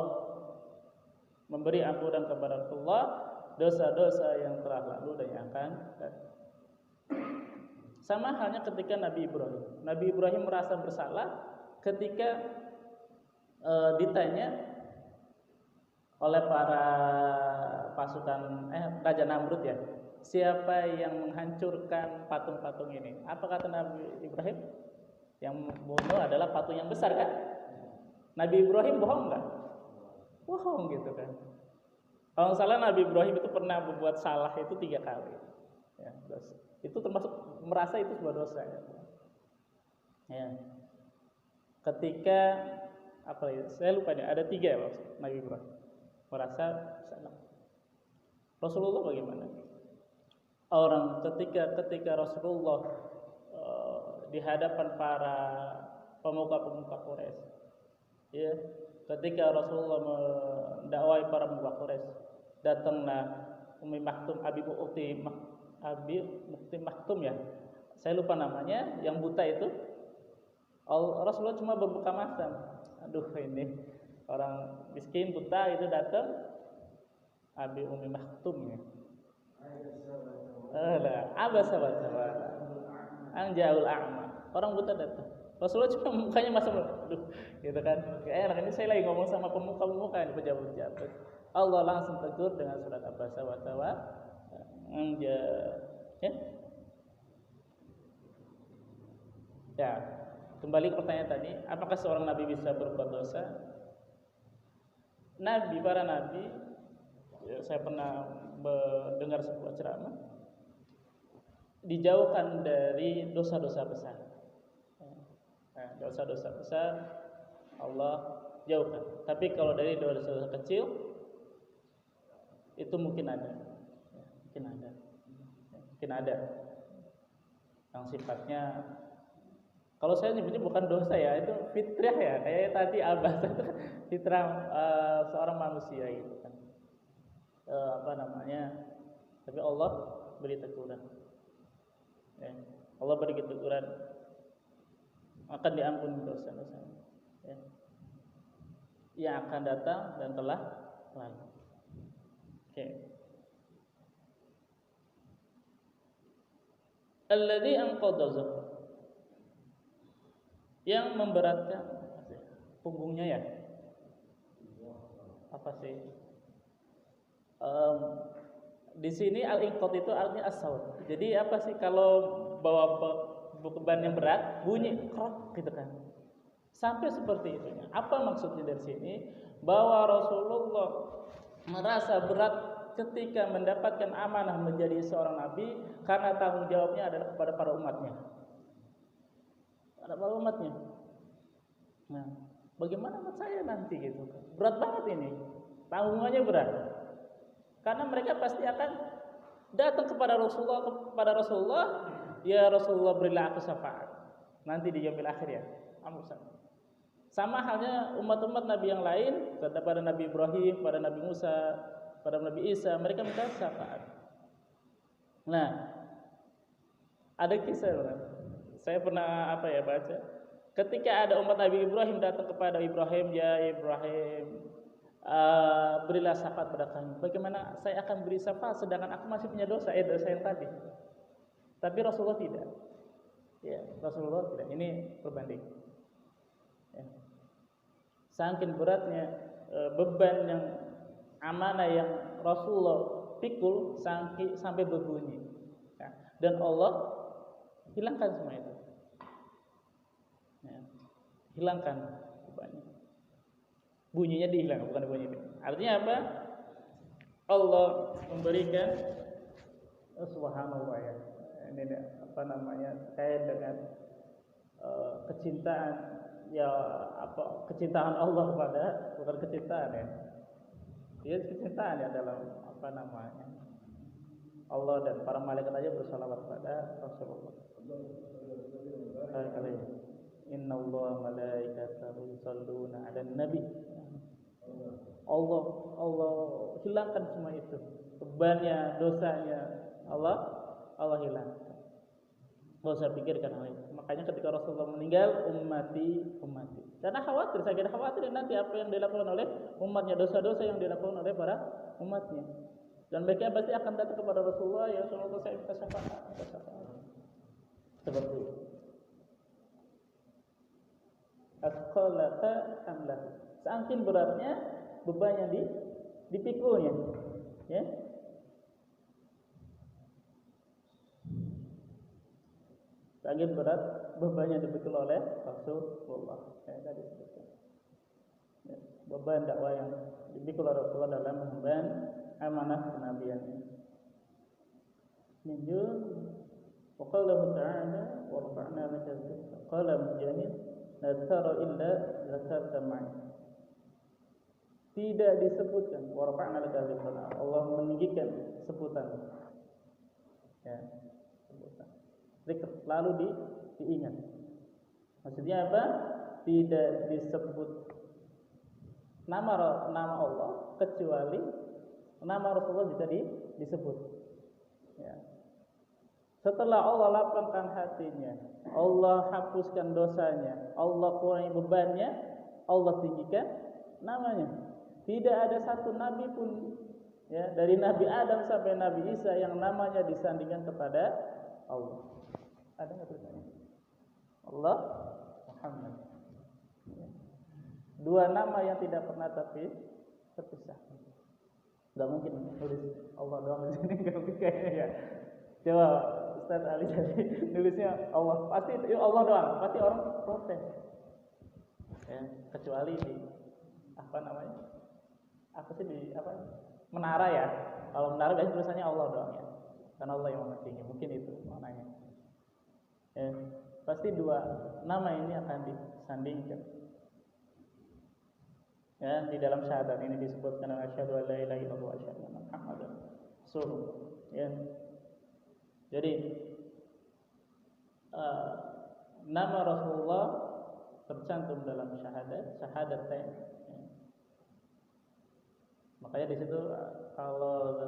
memberi ampunan kepada Rasulullah dosa-dosa yang telah lalu dan yang akan datang. Sama halnya ketika Nabi Ibrahim. Nabi Ibrahim merasa bersalah ketika ditanya oleh para pasukan Raja Namrud ya, siapa yang menghancurkan patung-patung ini? Apa kata Nabi Ibrahim? Yang membunuh adalah patung yang besar kan? Nabi Ibrahim bohong nggak? Bohong gitu kan. Kalau salah Nabi Ibrahim itu pernah berbuat salah itu 3 kali. Ya, itu termasuk merasa itu sebuah dosa. Ya. Ketika apa ya? Saya lupa nih. Ada 3 ya Nabi Ibrahim merasa salah. Rasulullah bagaimana? Orang ketika Rasulullah di hadapan para pemuka-pemuka Quraisy, ya, ketika Rasulullah mendakwai para pemuka Quraisy, datanglah Ummi Maktum, Abi Mukti Maktum ya, saya lupa namanya, yang buta itu. Rasulullah cuma berbuka mata. Aduh, ini orang miskin buta itu datang, Abi Ummi Maktum ya. Abasa wa tawalla an ja'ul a'ma. Orang buta datang. Rasulullah cuma mukanya masam, aduh, gitu kan. Kayak enak, ini saya lagi ngomong sama pemuka-pemuka ini, pejabat-pejabat. Allah langsung tegur dengan surat Abasa wa tawalla. Ya, kembali ke pertanyaan tadi, apakah seorang nabi bisa berbuat dosa? Para nabi, ya, saya pernah mendengar sebuah ceramah, dijauhkan dari dosa-dosa besar. Nah, dosa-dosa besar Allah jauhkan. Tapi kalau dari dosa-dosa kecil itu mungkin ada yang sifatnya, kalau saya nyebutnya bukan dosa ya, itu fitrah ya, kayak tadi Abbas itu fitrah seorang manusia gitu kan. Tapi Allah beri teguran. Ya, Allah beri teguran, akan diampuni dosa-dosanya. Ya. Yang akan datang dan telah lalu. Oke. Alladzi anqadha zahra, yang memberatkan punggungnya ya. Apa sih? Di sini al-inqad itu artinya as-saut. Jadi apa sih kalau bawa beban yang berat, bunyi krok gitu kan. Sampai seperti itu. Apa maksudnya dari sini? Bahwa Rasulullah merasa berat ketika mendapatkan amanah menjadi seorang nabi, karena tanggung jawabnya adalah kepada para umatnya. Nah, bagaimana umat saya nanti gitu? Berat banget ini. Tanggungannya berat. Karena mereka pasti akan datang kepada Rasulullah, ya Rasulullah berilah aku syafaat nanti di yaumil akhir ya. Sama halnya umat-umat nabi yang lain, pada Nabi Ibrahim, pada Nabi Musa, pada Nabi Isa, mereka minta syafaat. Nah, ada kisah, saya pernah baca. Ketika ada umat Nabi Ibrahim datang kepada Ibrahim, ya Ibrahim, berilah syafaat pada kami. Bagaimana saya akan beri syafaat sedangkan aku masih punya dosa yang tadi. Tapi Rasulullah tidak. Ya, Rasulullah tidak. Ini berbanding. Ya. Saking beratnya beban yang amanah yang Rasulullah pikul sampai berbunyi. Ya. Dan Allah hilangkan semua itu. Ya. Hilangkan bebannya. Bunyinya dihilangkan, bukan bunyi. Artinya apa? Allah memberikan subhanallah ya. Ini kait dengan kecintaan ya kecintaan Allah kepada, bukan kecintaan ya. Dia kecintaan ya dalam Allah dan para malaikat aja bersalawat kepada Rasulullah. Inna Allah malaikatahu yusalluna 'alan nabi. Allah hilangkan semua itu. Bebannya, dosanya Allah hilangkan. Enggak usah pikirkan hal itu. Makanya ketika Rasulullah meninggal, ummati. Karena saya kira khawatir nanti apa yang dilakukan oleh umatnya, dosa-dosa yang dilakukan oleh para umatnya. Dan mereka pasti akan datang kepada Rasulullah, ya Rasulullah saya minta syafaat. Seperti itu. Asqalaka amlah. Saking beratnya beban yang dipikulnya, ya. Saking berat beban yang dipikul oleh Rasulullah. Saya tadi sebutkan. Ya, beban dakwah yang dipikul oleh Rasulullah dalam mengemban amanah kenabian. Minjul wa qala ta'ala wa rafa'na laka dzikra. Qala Mujahid la tara illa zakarta ma'i. Tidak disebutkan wa rafa'na laka dzikra. Allah meninggikan sebutan. Ya, sebutan. Zikr lalu diingat. Maksudnya apa? Tidak disebut nama Allah kecuali nama Rasulullah juga disebut. Ya. Setelah Allah lapangkan hatinya, Allah hapuskan dosanya, Allah kurangi bebannya, Allah tinggikan namanya. Tidak ada satu nabi pun, ya, dari Nabi Adam sampai Nabi Isa yang namanya disandingkan kepada Allah. Ada nggak tulisannya? Allah, Muhammad. Ya. Dua nama yang tidak pernah terpisah. Gak mungkin tulis Allah doang di sini, gak mungkin kayaknya ya. Coba Ustaz Ali tadi nulisnya Allah, pasti itu Allah doang, pasti orang protes. Ya, kecuali di menara ya. Kalau menara biasanya tulisannya Allah doang ya, karena Allah yang maha tinggi. Mungkin itu maknanya. Ya, pasti dua nama ini akan disandingkan. Ya, di dalam syahadat ini disebutkan asyhadu an la ilaha illallah wa asyhadu anna Muhammadar Rasulullah. Ya. Jadi nama Rasulullah tercantum dalam syahadatain. Ya. Makanya di situ kalau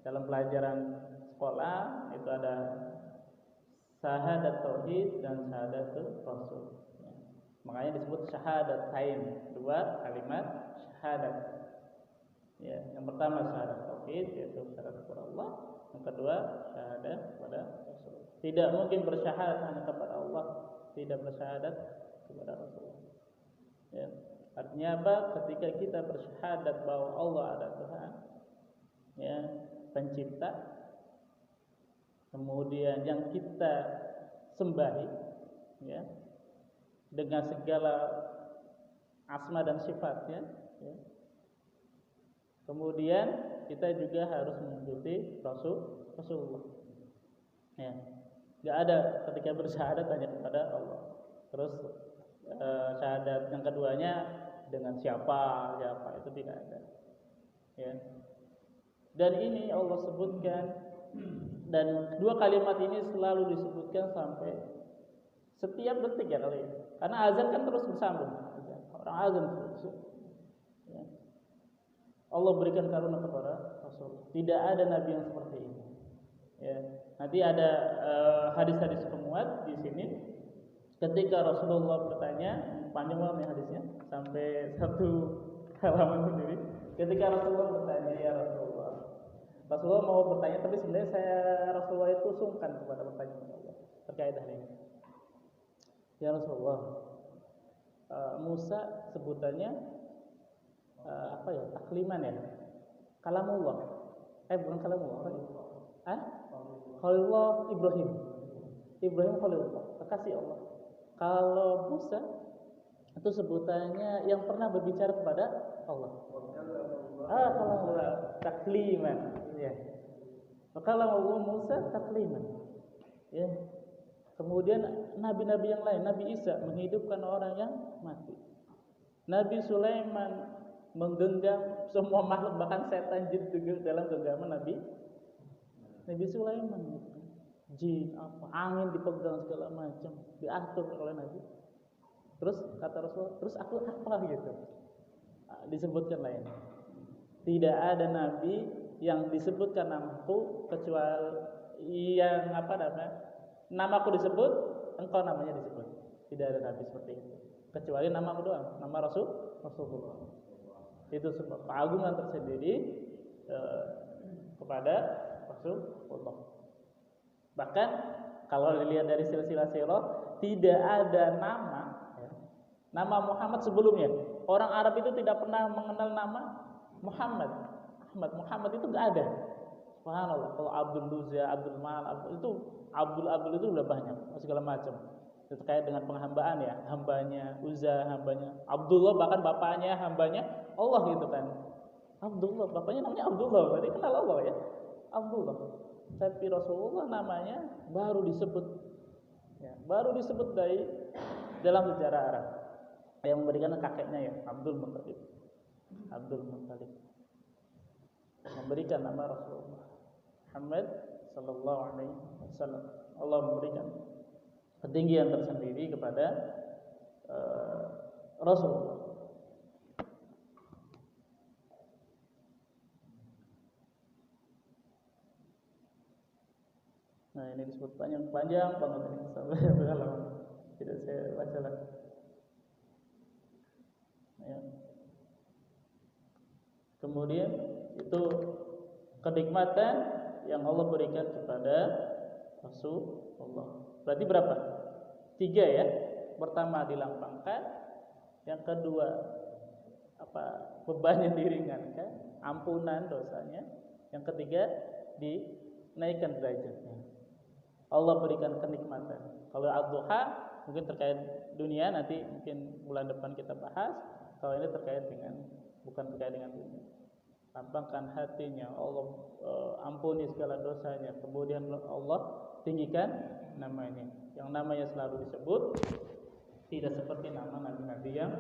dalam pelajaran sekolah itu ada syahadat tauhid dan syahadat rasul. Ya. Makanya disebut syahadatain, dua kalimat syahadat. Ya, yang pertama syahadat tauhid yaitu syahadat kepada Allah, yang kedua syahadat kepada Rasul. Tidak mungkin bersyahadat hanya kepada Allah, tidak bersyahadat kepada Rasul. Ya. Artinya apa? Ketika kita bersyahadat bahwa Allah ada Tuhan, ya, pencipta, kemudian yang kita sembahi, ya, dengan segala asma dan sifatnya, ya. Kemudian kita juga harus mengikuti Rasulullah. Ya. Gak ada ketika bersyahadat hanya kepada Allah. Terus syahadat yang keduanya dengan siapa itu tidak ada. Ya. Dan ini Allah sebutkan, dan dua kalimat ini selalu disebutkan sampai setiap detik ya kali. Karena azan kan terus bersambung. Orang azan terus. Ya. Allah berikan karunia kepada Rasul. Tidak ada nabi yang seperti ini. Ya. Nanti ada hadis-hadis penguat di sini. Ketika Rasulullah bertanya, panjang banget nih hadisnya, sampai satu halaman sendiri. Ketika Rasulullah bertanya, ya Rasulullah mau bertanya, tapi sebenarnya Rasulullah itu sungkan kepada pertanyaan Allah terkait hal ini. Ya Rasulullah, Musa sebutannya takliman ya, kalamullah. Bukan kalamullah. Khalilullah Ibrahim Khalilullah, kekasih Allah. Kalau Musa itu sebutannya yang pernah berbicara kepada Allah. Kalamullah takliman. Ya. Kalau Musa takliman. Ya. Kemudian nabi-nabi yang lain, Nabi Isa menghidupkan orang yang mati. Nabi Sulaiman menggenggam semua makhluk, bahkan setan jin juga dalam genggaman Nabi Sulaiman. Jin, angin dipegang segala macam, diatur oleh Nabi. Terus kata Rasulullah, terus aku apa gitu? Disebutkan lain. Tidak ada nabi yang disebutkan namaku kecuali yang namaku disebut, engkau namanya disebut. Tidak ada nabi seperti itu. Kecuali namaku doang, nama Rasulullah. Itu sebab keagungan tersendiri kepada Rasulullah. Bahkan kalau dilihat dari silsilah sirah, tidak ada nama Muhammad sebelumnya. Orang Arab itu tidak pernah mengenal nama Muhammad. Muhammad itu enggak ada. Subhanallah. Kalau Abdul Uzza, Abdul Mal, Abdul itu udah banyak, segala macam. Itu terkait dengan penghambaan ya, hambanya Uzza, hambanya Abdullah, bahkan bapaknya hambanya Allah gitu kan. Abdullah, bapaknya namanya Abdullah, berarti kenal Allah ya. Abdullah. Tapi Rasulullah namanya baru disebut dari dalam sejarah Arab, yang memberikan kakeknya ya, Abdul Muttalib memberikan nama Rasulullah Muhammad sallallahu alaihi wasallam. Allah memberikan ketinggian tersendiri kepada Rasulullah. Nah, ini disebut panjang banget ini sampai berhalaman. Tidak saya baca lagi. Ya. Kemudian itu kenikmatan yang Allah berikan kepada Rasulullah. Berarti berapa? 3 ya. Pertama dilapangkan, yang kedua bebannya diringankan, ampunan dosanya, yang ketiga dinaikkan derajatnya. Allah berikan kenikmatan. Kalau ad-duha mungkin terkait dunia, nanti mungkin bulan depan kita bahas. Kalau ini bukan terkait dengan dunia. Lapangkan hatinya, Allah ampuni segala dosanya. Kemudian Allah tinggikan namanya. Yang namanya selalu disebut, tidak seperti nama nabi-nabi yang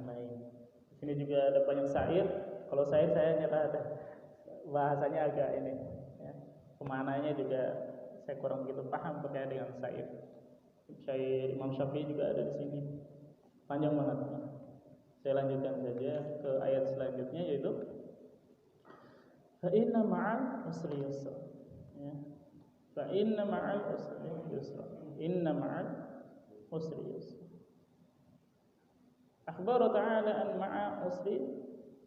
lain. Di sini juga ada banyak syair. Kalau saya nyata bahasanya agak ini ya. Kemananya juga saya kurang begitu paham terkait dengan syair. Syair Imam Syafi'i juga ada di sini. Panjang banget. Saya lanjutkan saja ke ayat selanjutnya, yaitu fa inna ma'al usri yusra. Ya. Fa inna ma'al usri yusra. Inna ma'al usri yusra. Akhbara ta'ala an ma'a usri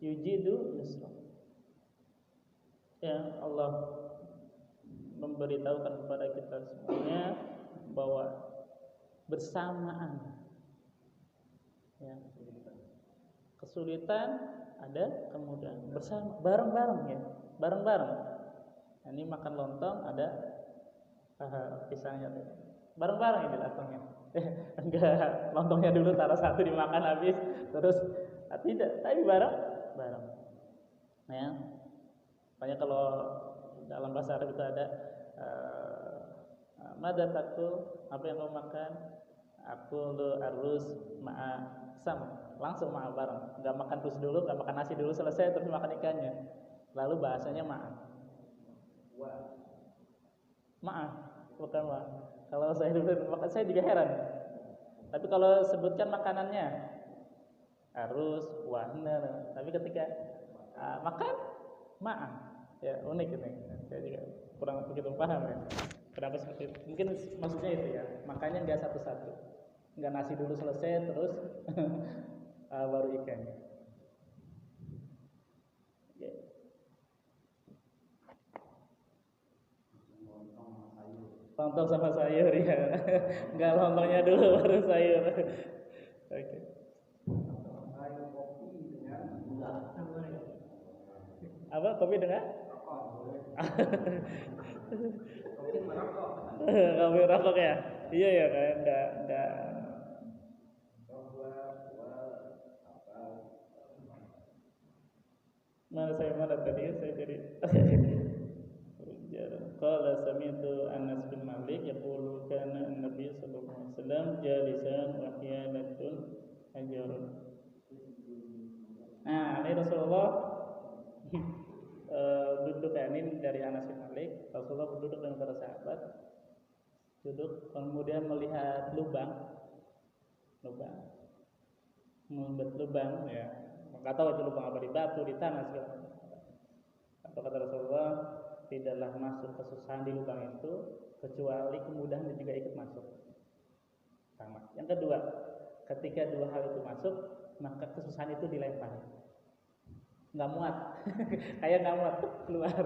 yujidu yusra. Ya, Allah memberitahukan kepada kita semuanya bahwa bersamaan ya, kesulitan ada kemudahan, bersama bareng-bareng ya, bareng-bareng. Nah, ini makan lontong ada pisangnya bareng-bareng ini lontongnya. Enggak, lontongnya dulu taruh satu dimakan habis terus tidak, tapi bareng-bareng. Ya. Makanya kalau dalam bahasa Arab itu ada mada takul, apa yang kau makan? Aku arus ma'a sam, langsung ma'a bareng. Enggak makan terus dulu, enggak makan nasi dulu selesai terus makan ikannya. Lalu bahasanya ma'a. Ma'a, bukan ma'a. Kalau saya dulu makan, saya juga heran. Tapi kalau sebutkan makanannya arus, wahna. Tapi ketika makan ma'an. Ya unik ini. Saya juga kurang begitu paham ya. Kenapa seperti itu? Mungkin maksudnya itu ya. Makanya nggak satu-satu. Nggak nasi dulu selesai terus baru ikan. Ya. Lontong sama sayur ya. Nggak lontongnya dulu baru sayur. Oke. Apa kopi dengan? Kopi rokok ya? Iya ya kan, enggak. Mana tadi saya jadi. Qala sami'tu Anas bin Malik yaqulu kana an-nabiy sallallahu alaihi wasallam jalisan wa hiyanatun hajarun. Nah, ini Rasulullah duduk ini dari Anas bin Malik. Rasulullah duduk dengan para sahabat, duduk kemudian melihat membuat lubang ya. Enggak tahu itu lubang apa, di batu, di tanah segala macam. Apa kata Rasulullah, tidaklah masuk kesusahan di lubang itu kecuali kemudahan juga ikut masuk. Sama. Yang kedua, ketika dua hal itu masuk, maka kesusahan itu dilempar. Nggak muat, kayak nggak muat keluar.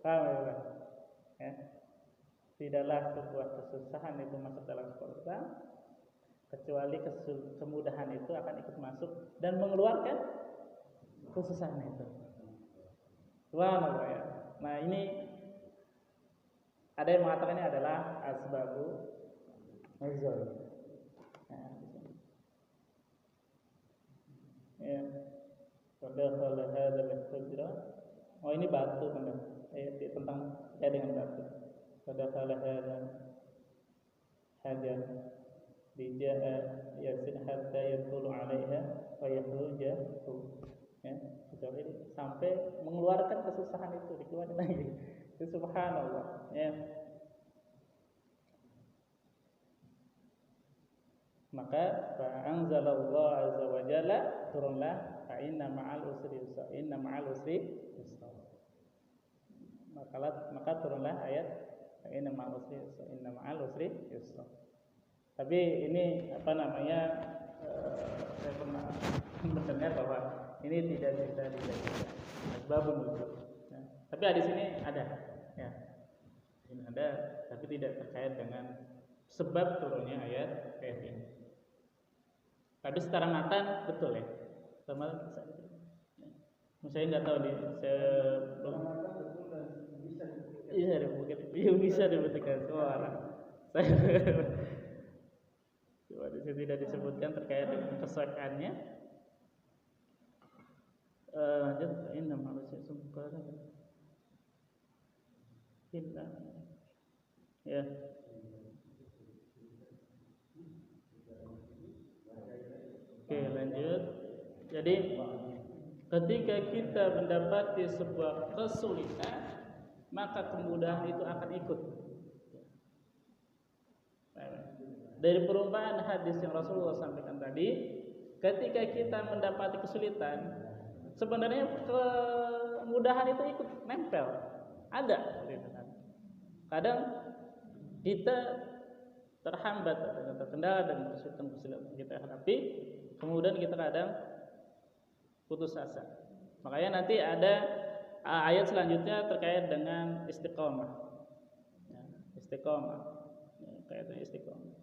Paham ya, Pak? Ya. Tidaklah sebuah kesusahan itu masuk dalam sebuah kecuali kemudahan itu akan ikut masuk dan mengeluarkan kesusahan itu. Subhanallah ya. Nah ini ada yang mengatakan ini adalah asbabu nuzul. Ya. Pada hadzal hujra. Oh ini batu benar. Tentang dengan batu. Pada hadzal hajar dijaa yasin hatta yaqulu 'alaiha wa yakhruja ya kecuali sampai mengeluarkan kesusahan itu dikeluarkan lagi. Itu subhanallah ya. Maka fa anzalallahu azza wa jalla turunlah fa inna ma'al usri yusra, inna ma'al usri yusra. Maka turunlah ayat fa inna ma'al usri yusra, inna ma'al usri yusra. Tapi ini apa namanya, saya pernah mendengar bahwa ini tidak bisa dijadikan asbabun nuzul. Ya. Tapi hadis ini ada, ya. Ini ada, tapi tidak terkait dengan sebab turunnya ayat ini. Tapi secara matan betul ya. Saya nggak tahu nih, saya belum bisa dibuktikan semua orang. Coba di sini tidak disebutkan terkait dengan kesahihannya. Lanjut, inna manusia sempurna. Inna, ya. Oke, lanjut. Jadi ketika kita mendapati sebuah kesulitan, maka kemudahan itu akan ikut. Dari perumpamaan hadis yang Rasulullah sampaikan tadi, ketika kita mendapati kesulitan, sebenarnya kemudahan itu ikut nempel. Ada. Kadang kita terhambat atau terkendala dengan kesulitan kita hadapi, kemudian kita kadang putus asa. Makanya nanti ada ayat selanjutnya terkait dengan istiqomah. Ya, istiqomah. Ya, kaitan istiqomah.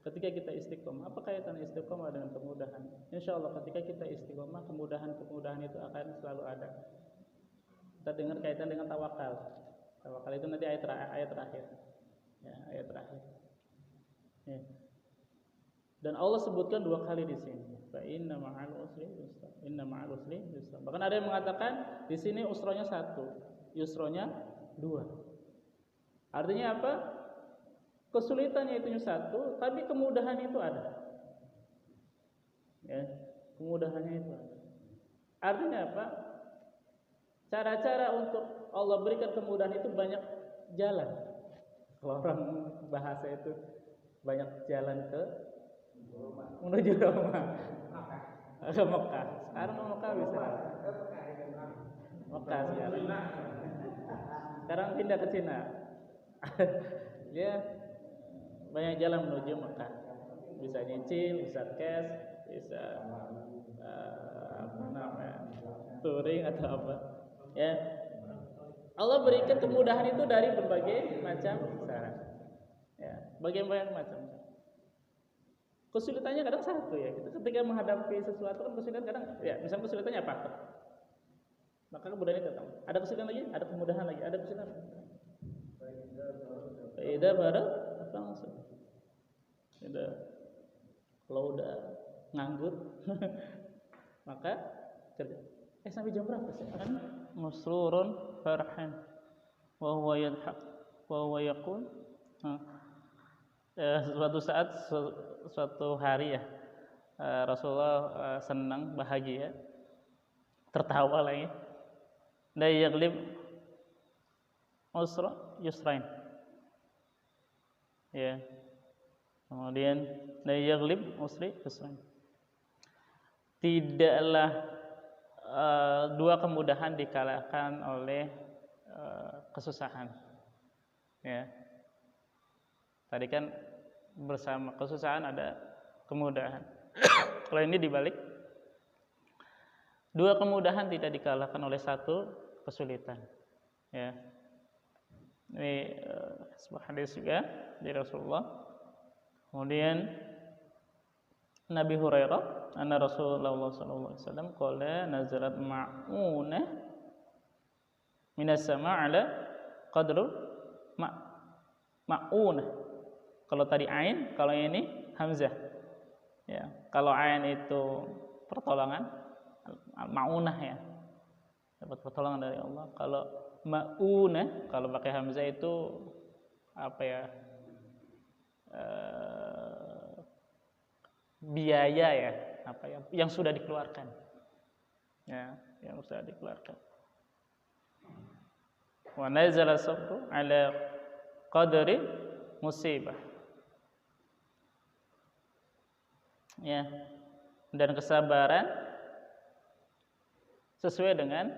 Ketika kita istiqomah, apa kaitan istiqomah dengan kemudahan? Insya Allah ketika kita istiqomah, kemudahan itu akan selalu ada. Kita dengar kaitan dengan tawakal. Tawakal itu nanti ayat terakhir. Ya, ayat terakhir. Ya. Dan Allah sebutkan dua kali di sini. Fa inna ma'al usri yusra. Inna ma'al usri yusra. Bahkan ada yang mengatakan di sini usronya 1, yusronya 2. Artinya apa? Kesulitannya itu 1, tapi kemudahan itu ada. Ya, kemudahannya itu ada. Artinya apa? Cara-cara untuk Allah berikan kemudahan itu banyak jalan. Kalau orang bahasa itu banyak jalan ke menuju Roma, ke Mekah. Sekarang ke Mekah bisa. Mekah sekarang. Sekarang pindah ke Cina. Dia banyak jalan menuju Mekah. Bisa nyicil, bisa cash, bisa apa namanya, touring atau apa. Ya, Allah berikan kemudahan itu dari berbagai macam cara. Ya, berbagai macam. Kesulitannya kadang satu ya. Kita ketika menghadapi sesuatu kan kesulitan kadang ya, misalnya kesulitannya apa? Maka kemudahan itu datang. Ada kesulitan lagi, ada kemudahan lagi, ada kesulitan. Beda baru langsung. Udah, kalau udah nganggur, maka kerja. Sampai jam berapa sih? Kan musrurun farhan wa huwa yadhak wa huwa yaqul. Suatu hari ya, Rasulullah senang, bahagia, tertawa lagi. La yaghlib usra yusrain. Ya. Kemudian la yaghlib usri yusrain. Tidaklah dua kemudahan dikalahkan oleh kesusahan. Ya. Tadi kan bersama kesusahan ada kemudahan. Kalau ini dibalik, dua kemudahan tidak dikalahkan oleh satu kesulitan. Ya. Ini sebuah hadis juga dari Rasulullah. Kemudian Nabi Hurairah, anna Rasulullah sallallahu alaihi wasallam qala nazarat ma'unah minas sama' ala qadru ma'unah. Kalau tadi ain, kalau ini hamzah. Ya, kalau ain itu pertolongan, ma'unah ya. Dapat pertolongan dari Allah. Kalau ma'unah, kalau pakai hamzah itu apa ya? Biaya ya, apa ya? Yang sudah dikeluarkan. Ya, yang sudah dikeluarkan. Wa nazala sabru ala qadri musibah. Ya, dan kesabaran sesuai dengan,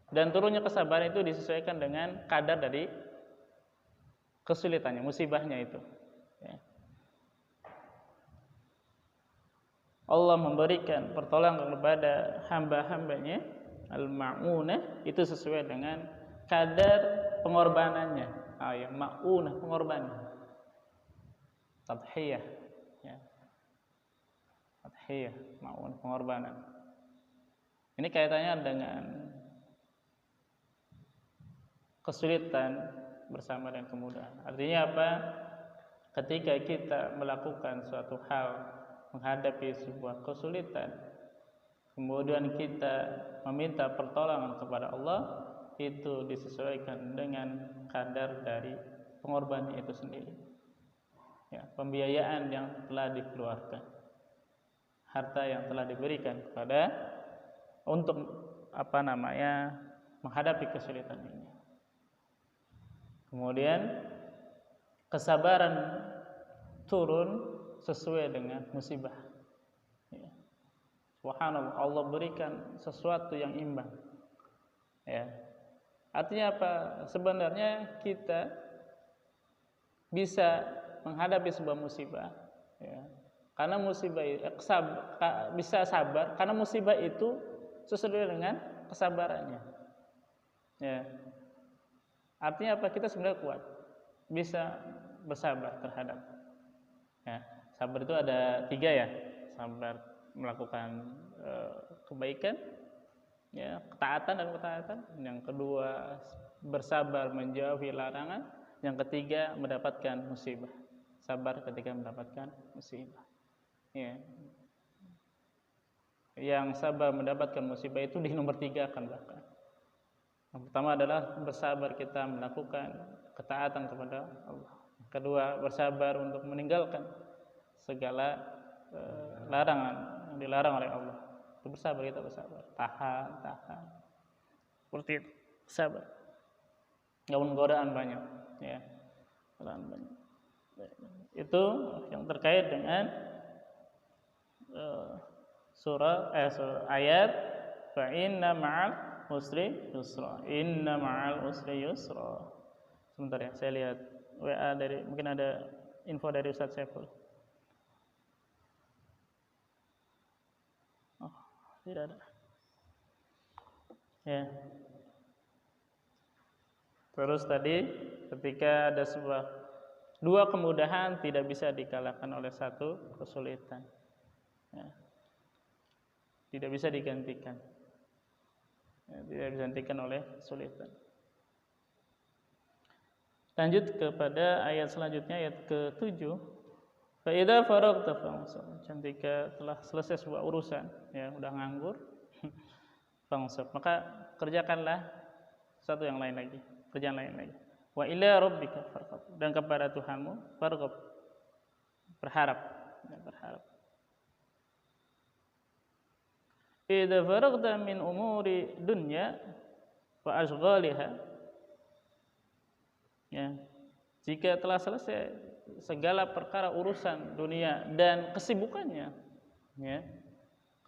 dan turunnya kesabaran itu disesuaikan dengan kadar dari kesulitannya, musibahnya itu. Ya. Allah memberikan pertolongan kepada hamba-hambanya al-ma'unah itu sesuai dengan kadar pengorbanannya. Ya, ma'unah, pengorbanan. Tadhiyah. Iya, ma'un, pengorbanan. Ini kaitannya dengan kesulitan bersama dengan kemudahan. Artinya apa? Ketika kita melakukan suatu hal, menghadapi sebuah kesulitan, kemudian kita meminta pertolongan kepada Allah, itu disesuaikan dengan kadar dari pengorbanan itu sendiri. Ya, pembiayaan yang telah dikeluarkan, harta yang telah diberikan kepada untuk menghadapi kesulitan ini. Kemudian kesabaran turun sesuai dengan musibah. Ya. Subhanallah, Allah berikan sesuatu yang imbang. Ya. Artinya apa? Sebenarnya kita bisa menghadapi sebuah musibah. Ya. Karena musibah bisa sabar karena musibah itu sesuai dengan kesabarannya. Ya. Artinya apa? Kita sebenarnya kuat, bisa bersabar terhadap. Ya. Sabar itu ada 3 ya. Sabar melakukan kebaikan, ya, ketaatan dan ketaatan. Yang kedua bersabar menjauhi larangan. Yang ketiga mendapatkan musibah. Sabar ketika mendapatkan musibah. Ya. Yang sabar mendapatkan musibah itu di nomor 3 akan bahkan. Yang pertama adalah bersabar kita melakukan ketaatan kepada Allah. Yang kedua bersabar untuk meninggalkan segala larangan yang dilarang oleh Allah. Itu bersabar, kita bersabar, tahan. Seperti itu, sabar. Godaan banyak, ya. Godaan banyak. Itu yang terkait dengan surah ayat fa inna ma'al usri yusra. Inna ma'al usri yusra. Sebentar ya, saya lihat WA dari, mungkin ada info dari Ustaz Saiful. Oh, tidak ada. Ya. Terus tadi ketika ada dua kemudahan tidak bisa dikalahkan oleh satu kesulitan. Ya. Tidak bisa digantikan. Ya, tidak bisa digantikan oleh kesulitan. Lanjut kepada ayat selanjutnya, ayat ke-7. Fa idza faragta fansab. Ketika telah selesai sebuah urusan, ya udah nganggur, fansab, maka kerjakanlah satu yang lain lagi, kerjaan lain lagi. Wa ila rabbika farghab, dan kepada Tuhanmu farghab, berharap, ya, berharap. Idza faragta min umuri dunya wa ashghaliha, ya, jika telah selesai segala perkara urusan dunia dan kesibukannya, ya,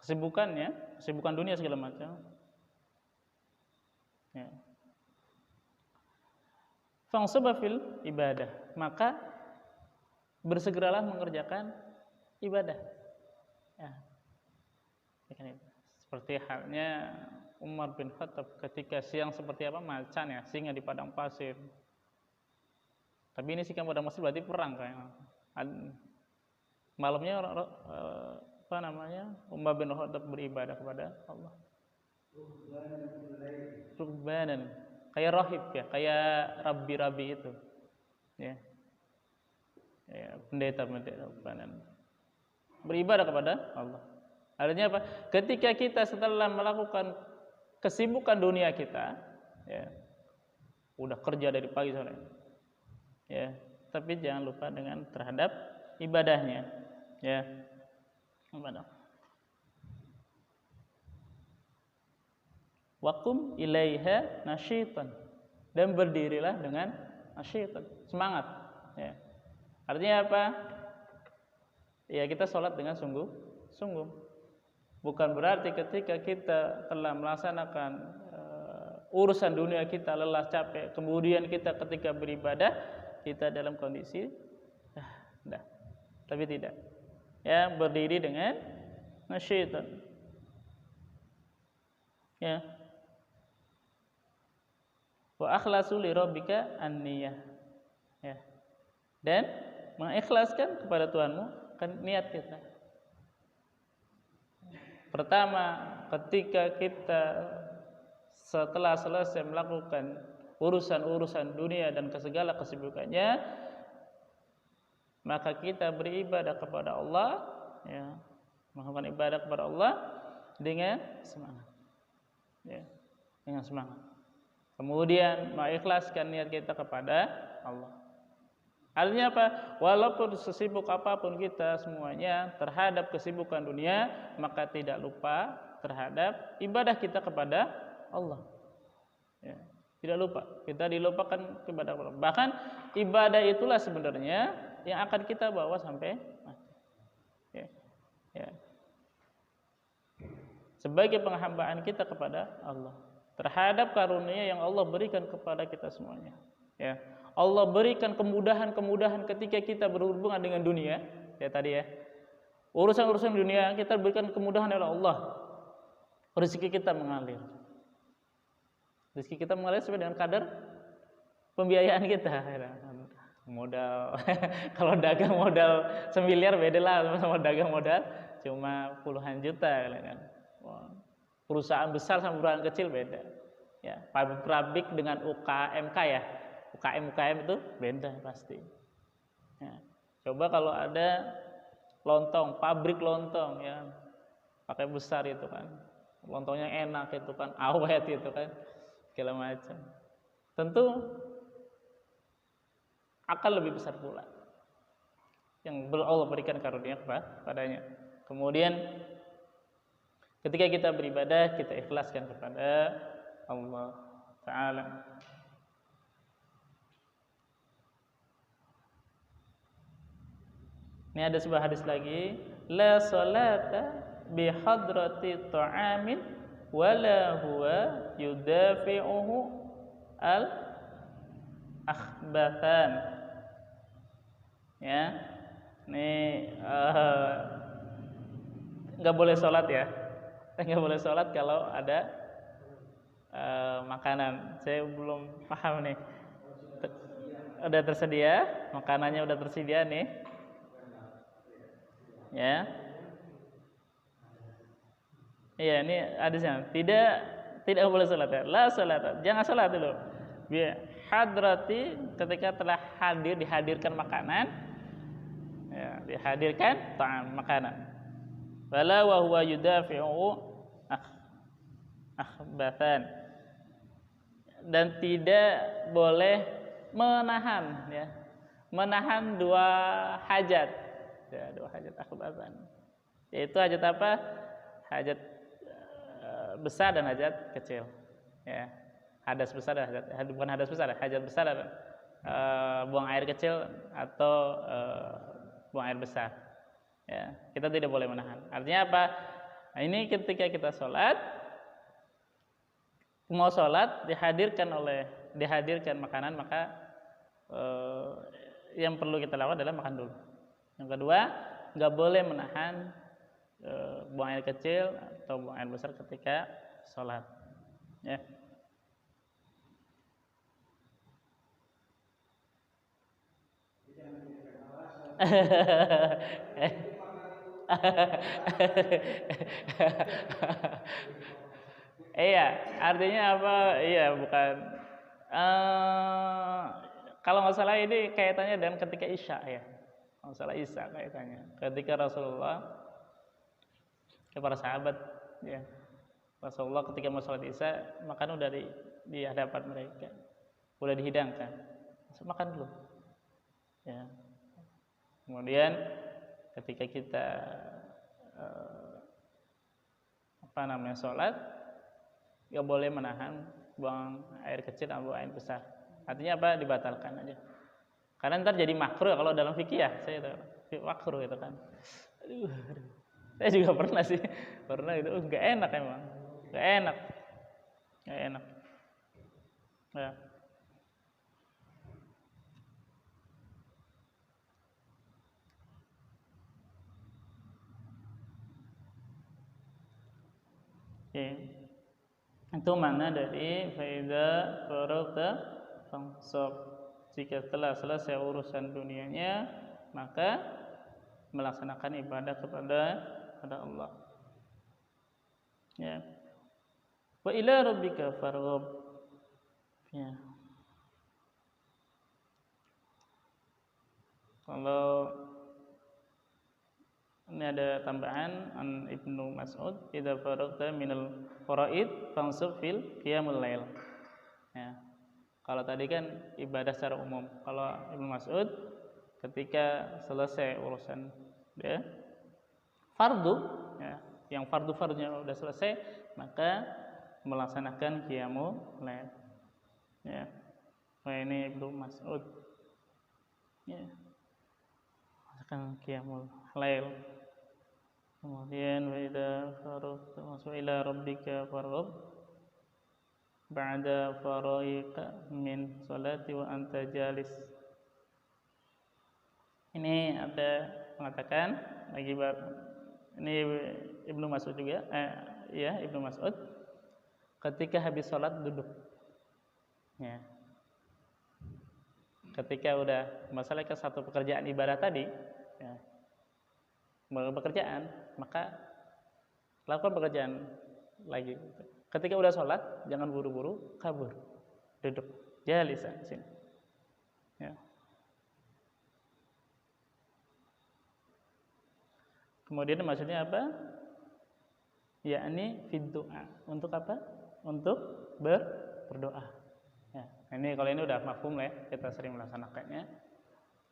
kesibukan dunia segala macam, ya, fangsaba fil ibadah, maka bersegeralah mengerjakan ibadah, ya. Seperti halnya Umar bin Khattab ketika siang seperti apa, macan ya, singa di padang pasir. Tapi ini sih kan pada masih berarti perang kayaknya. Malamnya Umar bin Khattab beribadah kepada Allah. Rukbanan, kayak rahib ya, kayak rabi-rabi itu, ya, ya, pendeta rukbanan, beribadah kepada Allah. Artinya apa? Ketika kita setelah melakukan kesibukan dunia kita, ya, udah kerja dari pagi sore, ya, tapi jangan lupa dengan terhadap ibadahnya, ya, ibadah. Waqum ilaiha nasyitan, dan berdirilah dengan nasyitan, semangat, ya. Artinya apa? Ya, kita sholat dengan sungguh-sungguh. Bukan berarti ketika kita telah melaksanakan urusan dunia kita lelah capek, kemudian kita ketika beribadah kita dalam kondisi tapi tidak, ya, berdiri dengan nasyitan, ya, wa akhlasu li rabbika an-niyah, ya, dan mengikhlaskan kepada Tuhanmu kan niat kita. Pertama, ketika kita setelah selesai melakukan urusan-urusan dunia dan segala kesibukannya, maka kita beribadah kepada Allah, ya, melakukan ibadah kepada Allah dengan semangat, ya, dengan semangat. Kemudian mengikhlaskan niat kita kepada Allah. Artinya apa? Walaupun sesibuk apapun kita semuanya terhadap kesibukan dunia, maka tidak lupa terhadap ibadah kita kepada Allah, ya, tidak lupa, kita dilupakan kepada Allah. Bahkan ibadah itulah sebenarnya yang akan kita bawa sampai mati, ya, ya, sebagai penghambaan kita kepada Allah terhadap karunia yang Allah berikan kepada kita semuanya, ya. Allah berikan kemudahan-kemudahan ketika kita berhubungan dengan dunia, ya tadi ya, urusan-urusan dunia kita berikan kemudahan oleh Allah. Rezeki kita mengalir, sesuai dengan kadar pembiayaan kita. Modal kalau dagang modal 1 miliar beda lah sama dagang modal cuma puluhan juta, kan. Perusahaan besar sama perusahaan kecil beda, ya. Pabrik dengan UKMK, ya, UKM itu beda pasti, ya. Coba kalau ada lontong, pabrik lontong, ya, pakai besar itu kan, lontongnya enak itu kan, awet itu kan, segala macam, tentu akan lebih besar pula yang Allah berikan karunia padanya. Kemudian ketika kita beribadah, kita ikhlaskan kepada Allah Ta'ala. Ini ada sebuah hadis lagi, la salata bi hadrati ta'amin wala huwa yudafi'uhu al akhbathan. Ya, ini nggak boleh sholat ya, nggak boleh sholat kalau ada makanan. Saya belum paham nih. Udah tersedia, makanannya udah tersedia nih, ya. Iya, ini hadisnya. Tidak boleh sholat ya. La sholat, jangan sholat dulu. Biar hadrati, ketika telah dihadirkan makanan, ya, dihadirkan ta'am, makanan. Wala wa huwa yudafi'u akhbathan, dan tidak boleh menahan, ya, menahan dua hajat, ya, dua hajat akhbathan. Yaitu hajat apa? Hajat besar dan hajat kecil, ya. Hadas besar dan bukan hadas besar, hajat besar dan buang air kecil atau buang air besar, ya. Kita tidak boleh menahan. Artinya apa? Nah, ini ketika kita sholat, mau sholat dihadirkan makanan, maka yang perlu kita lakukan adalah makan dulu. Yang kedua, nggak boleh menahan buang air kecil atau buang air besar ketika sholat, ya. Iya, artinya apa? Iya, bukan. Kalau nggak salah ini kaitannya dengan ketika Isya, ya. Kalau salah Isya kaitannya. Ketika Rasulullah, para sahabat, ya. Rasulullah ketika mau sholat Isya, makan udah di hadapan mereka, udah dihidangkan, makan dulu, ya. Kemudian ketika kita sholat, nggak boleh menahan buang air kecil atau buang air besar. Artinya apa? Dibatalkan aja. Karena ntar jadi makruh kalau dalam fikih, ya. Saya tahu makruh itu kan. Aduh. Saya juga pernah sih, itu nggak enak emang, nggak enak. Ya. Okay. Itu makna dari faida faragta fansab. Jika telah selesai urusan dunianya, maka melaksanakan ibadah kepada Allah. Ya. Wa ila rabbika farghab. Ya. Kalau ini ada tambahan an Ibnu Mas'ud, idza faragta minal faraid fansub fil qiyamul lail. Ya. Kalau tadi kan ibadah secara umum. Kalau Ibnu Mas'ud ketika selesai urusan, ya, fardu, ya, yang fardu-fardunya sudah selesai, maka melaksanakan qiyamul lail. Ya. Nah, ini Ibnu Mas'ud. Ya. Melaksanakan qiyamul lail. Kemudian wa idza faragta ila rabbika farghab ba'da faraika min salati wa anta jalis. Ini ada mengatakan lagi, ini Ibnu Mas'ud juga, ya, Ibnu Mas'ud ketika habis sholat duduk, ya. Ketika udah menyelesaikan satu pekerjaan ibadah tadi, ya, pekerjaan, maka lakukan pekerjaan lagi. Ketika udah sholat, jangan buru-buru kabur, duduk, jalisan di sini, ya. Kemudian maksudnya apa? Yakni fid du'a. Untuk apa? Untuk berdoa. Ya, ini kalau ini udah mafhum ya, kita sering melaksanakannya.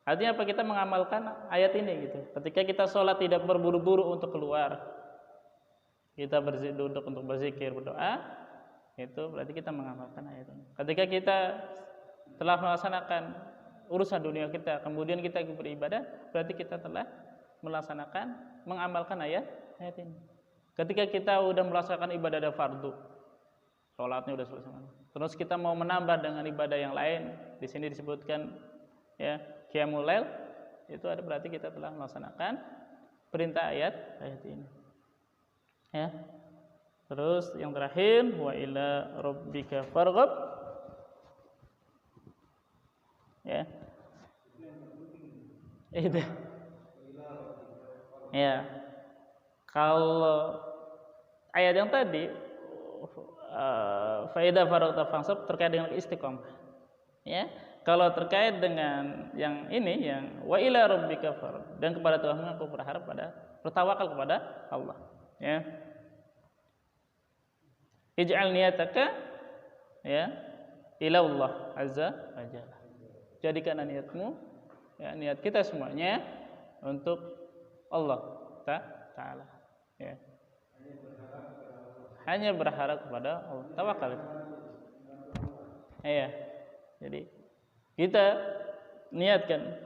Artinya apa? Kita mengamalkan ayat ini gitu. Ketika kita sholat tidak berburu-buru untuk keluar, kita duduk untuk berzikir, berdoa, itu berarti kita mengamalkan ayat ini. Ketika kita telah melaksanakan urusan dunia kita, kemudian kita beribadah, berarti kita telah melaksanakan, mengamalkan ayat ini. Ketika kita udah melaksanakan ibadah fardu, sholatnya udah selesai, terus kita mau menambah dengan ibadah yang lain, di sini disebutkan ya qiyamul lail, itu ada berarti kita telah melaksanakan perintah ayat ini. Ya. Terus yang terakhir, wa ila rabbika farghab. Ya. Itu. Ya. Kalau ayat yang tadi fa idza faraghta fansab terkait dengan istiqomah. Ya. Kalau terkait dengan yang ini, yang wa ila rabbika farghab, dan kepada Tuhanmu aku bertawakal kepada Allah. Ya. Ij'al niyataka ya ila Allah azza wa jalla. Jadikan niatmu, ya, niat kita semuanya untuk Allah Ta'ala. Ya. Hanya berharap kepada Allah. Tawakal. Iya. Jadi kita niatkan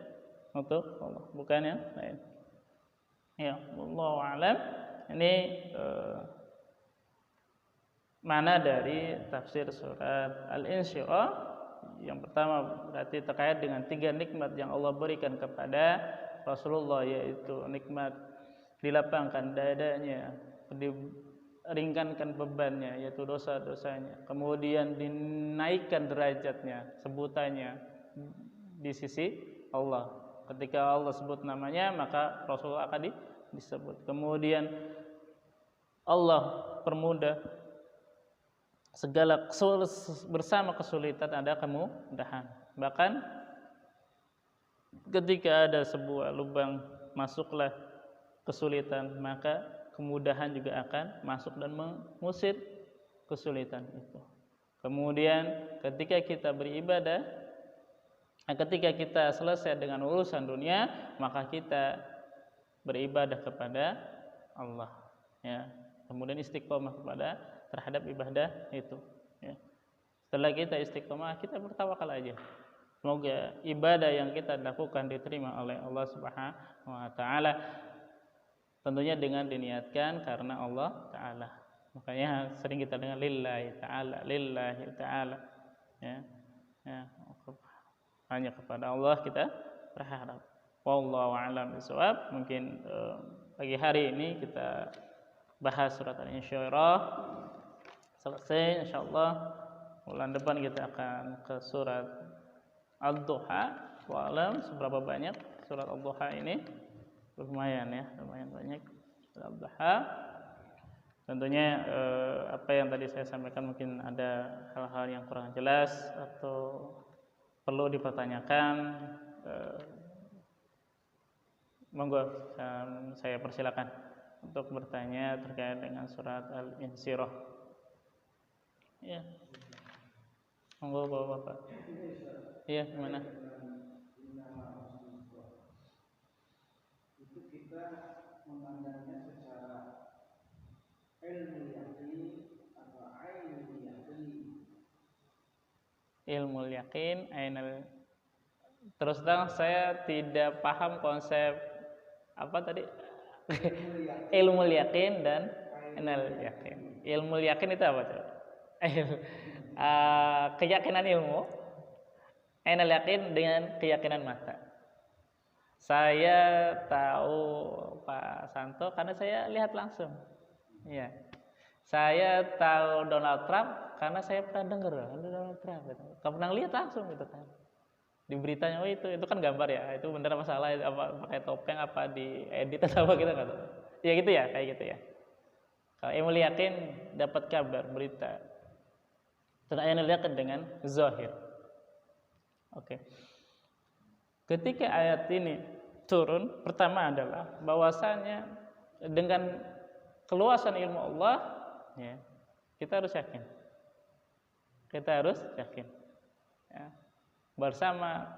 untuk Allah, bukan yang lain. Ya, wallahu a'lam. Ini mana dari tafsir surat Al-Insyirah. Yang pertama berarti terkait dengan 3 nikmat yang Allah berikan kepada Rasulullah, yaitu nikmat dilapangkan dadanya, diringankan bebannya, yaitu dosa-dosanya, kemudian dinaikkan derajatnya, sebutannya di sisi Allah. Ketika Allah sebut namanya, maka Rasulullah akan disebut. Kemudian Allah permudah segala bersama kesulitan ada kemudahan. Bahkan ketika ada sebuah lubang masuklah kesulitan, maka kemudahan juga akan masuk dan mengusir kesulitan itu. Kemudian ketika kita beribadah, ketika kita selesai dengan urusan dunia, maka kita beribadah kepada Allah. Ya. Kemudian istiqomah terhadap ibadah itu. Ya. Setelah kita istiqomah, kita bertawakal aja. Semoga ibadah yang kita lakukan diterima oleh Allah Subhanahu wa Ta'ala. Tentunya dengan diniatkan karena Allah Ta'ala. Makanya sering kita dengar lillahi ta'ala. Ya. Ya. Hanya kepada Allah kita berharap. Wallahu a'lam bishawab. Mungkin pagi hari ini kita bahas surat Al-Insyirah selesai. Insyaallah bulan depan kita akan ke surat Ad-Duha. Wallahu seberapa banyak surat Ad-Duha ini? Lumayan ya, lumayan banyak surat Ad-Duha. Tentunya apa yang tadi saya sampaikan mungkin ada hal-hal yang kurang jelas atau perlu dipertanyakan, monggo saya persilakan untuk bertanya terkait dengan surat Al-Insyirah. Ya. Monggo Bapak. Iya, gimana? Itu kita memandangnya secara ilmu yakin atau ainul yakin. Ilmu yakin, ainul. Terus terang saya tidak paham konsep apa tadi? Ilmu yakin dan ainul yakin. Ilmu yakin itu apa tuh? Keyakinan ilmu. Ainul yakin dengan keyakinan mata. Saya tahu Pak Santo karena saya lihat langsung. Iya. Saya tahu Donald Trump karena saya pernah dengar Donald Trump gitu. Pernah lihat langsung gitu kan. Di beritanya, oh itu kan gambar ya. Itu benar apa salah, apa pakai topeng apa diedit atau apa kita enggak tahu. Ya gitu ya, kayak gitu ya. Kalau ilmu yakin dapat kabar, berita. Dan ainul yakin dengan zahir. Oke. Ketika ayat ini turun, pertama adalah bahwasanya dengan keluasan ilmu Allah, ya, kita harus yakin. Kita harus yakin. Ya. Bersama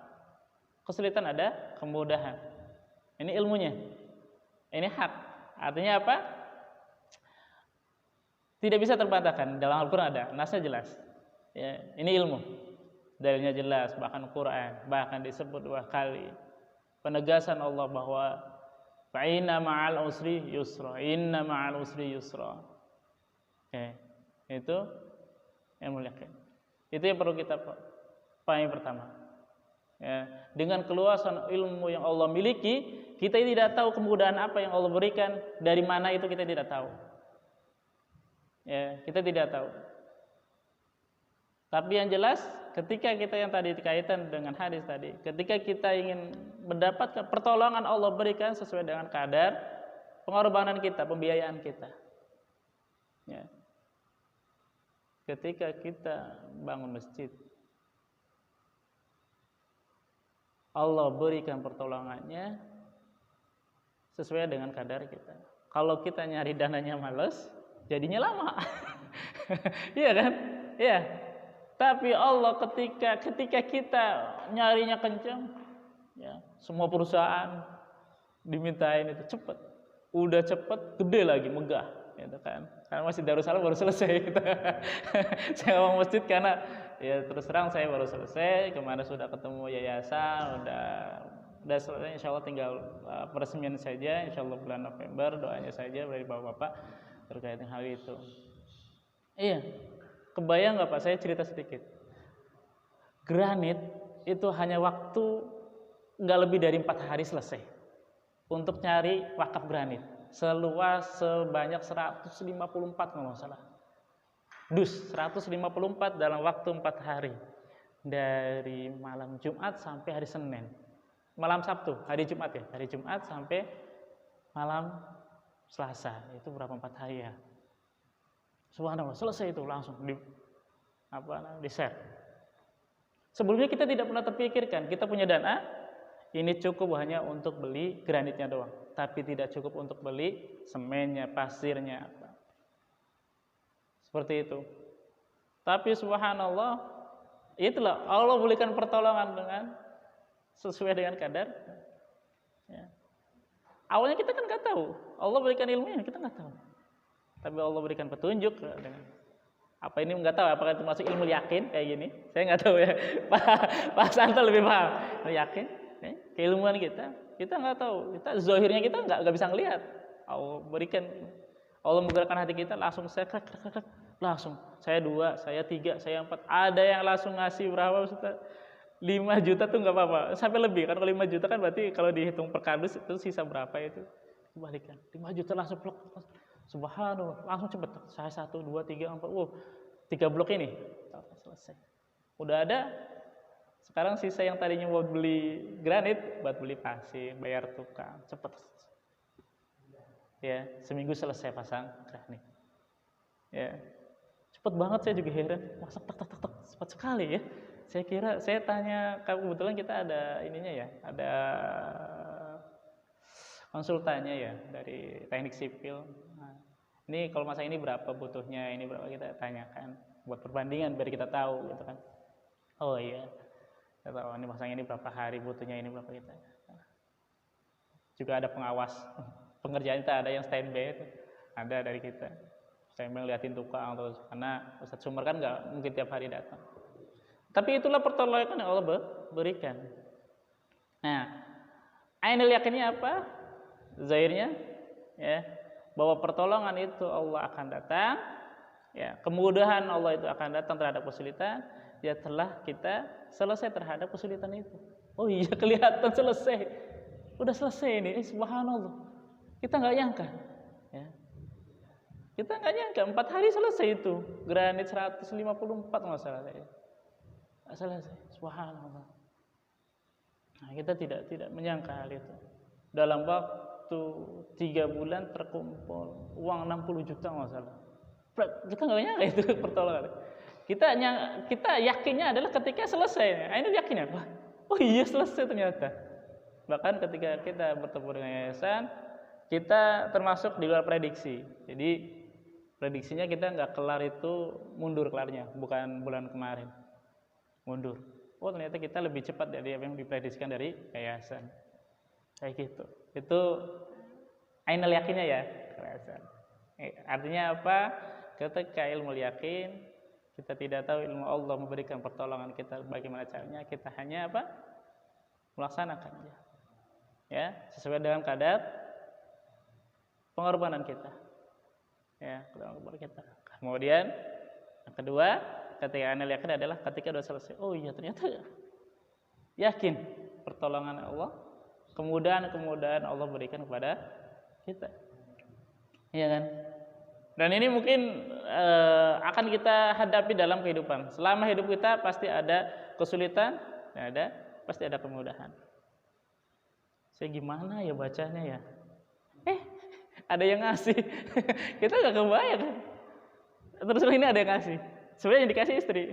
kesulitan ada kemudahan. Ini ilmunya. Ini hak. Artinya apa? Tidak bisa terbantahkan. Dalam Al-Quran ada, nasnya jelas. Ya, ini ilmu. Dalilnya jelas, bahkan Quran, bahkan disebut 2 kali. Penegasan Allah bahwa Fa inna ma'al usri yusra. Inna ma'al usri yusra. Itu ilmu yakin. Itu yang perlu kita pahami pertama. Ya, dengan keluasan ilmu yang Allah miliki, kita tidak tahu kemudahan apa yang Allah berikan, dari mana itu kita tidak tahu. Ya, kita tidak tahu. Tapi yang jelas, ketika kita yang tadi kaitan dengan hadis tadi, ketika kita ingin mendapatkan pertolongan Allah berikan sesuai dengan kadar pengorbanan kita, pembiayaan kita. Ya. Ketika kita bangun masjid, Allah berikan pertolongannya sesuai dengan kadar kita. Kalau kita nyari dananya males, jadinya lama. Iya kan? Iya. Tapi Allah ketika kita nyarinya kencang, ya, semua perusahaan dimintain itu cepat. Udah cepat, gede lagi, megah, gitu kan. Karena masih Darussalam baru selesai gitu. Saya ngomong masjid karena ya terus terang saya baru selesai, kemarin sudah ketemu yayasan, udah selesai, insya Allah tinggal peresmian saja, insya Allah bulan November, doanya saja dari bapak-bapak terkait dengan hal itu. Iya, kebayang nggak Pak, saya cerita sedikit. Granit itu hanya waktu nggak lebih dari 4 hari selesai untuk nyari wakaf granit seluas sebanyak 154 kalau nggak salah. Dus 154 dalam waktu 4 hari, dari malam Jumat sampai hari Senin, malam Sabtu, hari Jumat ya, hari Jumat sampai malam Selasa, itu berapa 4 hari ya? Subhanallah, selesai itu langsung di share. Sebelumnya kita tidak pernah terpikirkan kita punya dana ini cukup hanya untuk beli granitnya doang, tapi tidak cukup untuk beli semennya, pasirnya, seperti itu. Tapi subhanallah, itulah Allah berikan pertolongan dengan sesuai dengan kadar. Ya. Awalnya kita kan nggak tahu, Allah berikan ilmunya kita nggak tahu. Tapi Allah berikan petunjuk dengan apa ini nggak tahu apakah itu masuk ilmu yakin kayak gini. Saya nggak tahu ya. Pak Santo lebih paham. Yakin, keilmuan kita nggak tahu. Kita zahirnya kita nggak bisa ngelihat. Allah berikan, Allah menggerakkan hati kita langsung langsung. Saya 2, saya 3, saya 4. Ada yang langsung ngasih berapa Ustaz? 5 juta tuh nggak apa-apa. Sampai lebih kan, kalau 5 juta kan berarti kalau dihitung per kardus itu sisa berapa itu? Kembalikan. 5 juta langsung blok. Subhanallah, langsung cepet. Saya 1, 2, 3, 4. 3 blok ini selesai. Udah ada. Sekarang sisa yang tadinya buat beli granit, buat beli pasir, bayar tukang, cepet. Ya, seminggu selesai pasang granit. Ya, cepet banget, saya juga heran. Masa cepat sekali ya. Saya tanya, kebetulan kita ada ininya ya, ada konsultannya ya dari teknik sipil. Nah, ini kalau masa ini berapa butuhnya, ini berapa, kita tanyakan buat perbandingan biar kita tahu gitu kan. Oh iya, kita tahu ini masang ini berapa hari butuhnya, ini berapa kita. Juga ada pengawas pengerjaan, kita ada yang standby itu, ada dari kita standby ngeliatin tukang terus, karena Ustadz Sumar kan nggak mungkin tiap hari datang. Tapi itulah pertolongan yang Allah berikan. Nah, ainul yakinnya apa? Zahirnya ya, bahwa pertolongan itu Allah akan datang, ya, kemudahan Allah itu akan datang terhadap kesulitan, ya telah kita selesai terhadap kesulitan itu. Oh iya, kelihatan selesai, udah selesai ini, subhanallah. Kita nggak nyangka, ya. Kita nggak nyangka 4 hari selesai itu, granit 154 nggak salah saya, selesai, subhanallah. Nah, kita tidak menyangka hal itu. Dalam waktu 3 bulan terkumpul uang 60 juta nggak salah. Kita nggak nyangka itu pertolongan. Kita yakinnya adalah ketika selesai. Ini yakinnya, oh iya selesai ternyata. Bahkan ketika kita bertemu dengan yayasan, kita termasuk di luar prediksi. Jadi prediksinya kita nggak kelar itu mundur kelarnya, bukan bulan kemarin. Mundur. Oh ternyata kita lebih cepat dari apa yang diprediksikan dari yayasan. Kayak gitu. Itu ainul yakinnya ya, yayasan. Artinya apa? Ketika ilmu yakin, kita tidak tahu ilmu Allah memberikan pertolongan kita bagaimana caranya, kita hanya apa? Melaksanakannya. Ya, sesuai dengan kadar pengorbanan kita. Ya, pengorbanan kita. Kemudian yang kedua, ketika Anda yakin adalah ketika sudah selesai. Oh iya, ternyata yakin pertolongan Allah, kemudahan Allah berikan kepada kita. Iya kan? Dan ini mungkin akan kita hadapi dalam kehidupan. Selama hidup kita pasti ada kesulitan, pasti ada kemudahan. Saya gimana ya bacanya ya? Ada yang ngasih. Kita nggak kebayang kan? Terus ini ada yang ngasih. Sebenarnya yang dikasih istri.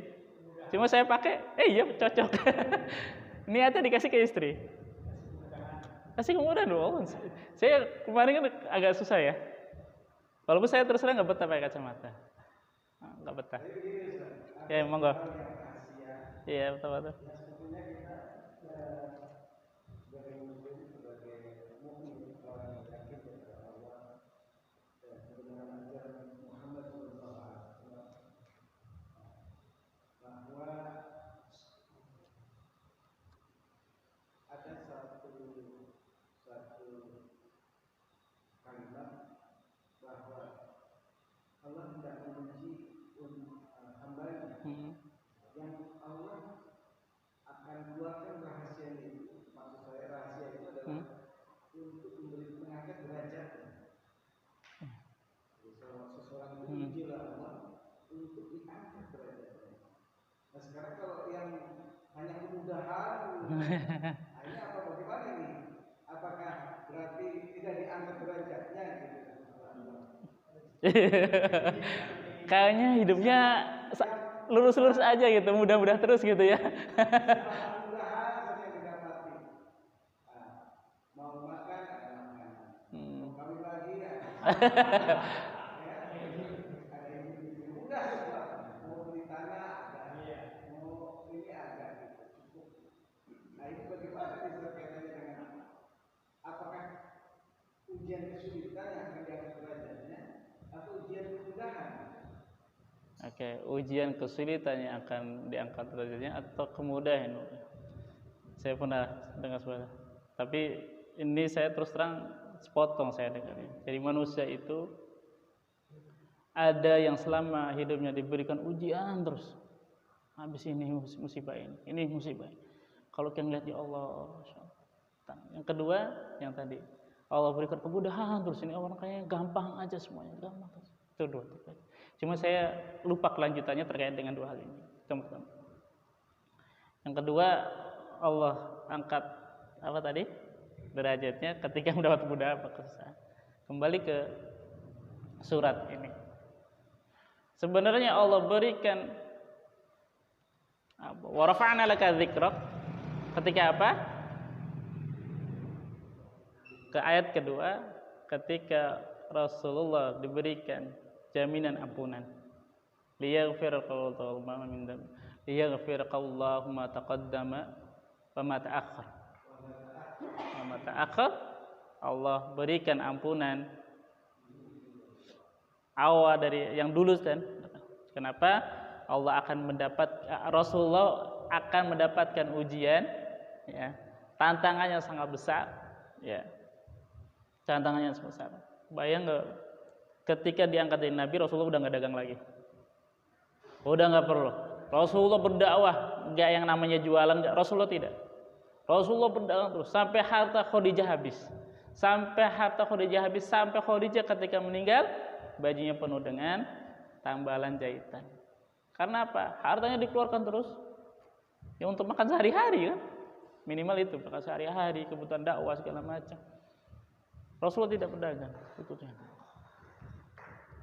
Cuma saya pakai, iya cocok. Niatnya dikasih ke istri. Kasih kemudahan dong. Saya kemarin kan agak susah ya. Walaupun saya terus terang nggak betah pakai kacamata. Nggak betah. Ya monggo. Iya betul. Sekarang kalau yang hanya kemudahan, ini apa bagaimana nih? Apakah berarti tidak diangkat derajatnya? Kayaknya hidupnya lurus-lurus aja gitu, mudah-mudah terus gitu ya. Mudah-mudahan saja didapati. Mau makan, mau kawin lagi, ujian kesulitan yang akan diangkat derajatnya atau ujian kemudahan? Oke, ujian kesulitan yang akan diangkat derajatnya atau kemudahan. Saya pernah dengar sebenarnya. Tapi ini saya terus terang sepotong saya dengarnya. Jadi manusia itu ada yang selama hidupnya diberikan ujian terus. Habis ini musibah ini musibah. Kalau kita lihat ya Allah. Yang kedua yang tadi Allah berikan kemudahan terus, ini orang kayaknya gampang aja semuanya, gampang terus. Itu dua. Cuma saya lupa kelanjutannya terkait dengan dua hal ini. Yang kedua, Allah angkat apa tadi? Derajatnya ketika mendapat kemudahan apa kesusahan. Kembali ke surat ini. Sebenarnya Allah berikan wa rafa'na laka dzikrak ketika apa? Ke ayat kedua, ketika Rasulullah diberikan jaminan ampunan. Liyaghfirallahu ma taqaddama wa ma ta'akhkhar. Wa ma ta'akhkhar, Allah berikan ampunan awal dari yang dulu kan. Kenapa? Rasulullah akan mendapatkan ujian, ya. Tantangannya sangat besar, ya. Tantangannya sebesar. Bayang nggak ketika diangkat dari Nabi, Rasulullah udah nggak dagang lagi, udah nggak perlu. Rasulullah berdakwah, nggak yang namanya jualan, nggak. Rasulullah tidak. Rasulullah berdakwah terus sampai harta Khadijah habis, sampai Khadijah ketika meninggal bajunya penuh dengan tambalan jahitan. Karena apa? Hartanya dikeluarkan terus, ya untuk makan sehari-hari kan, minimal itu makan sehari-hari, kebutuhan dakwah segala macam. Rasulullah tidak berdagang, itu.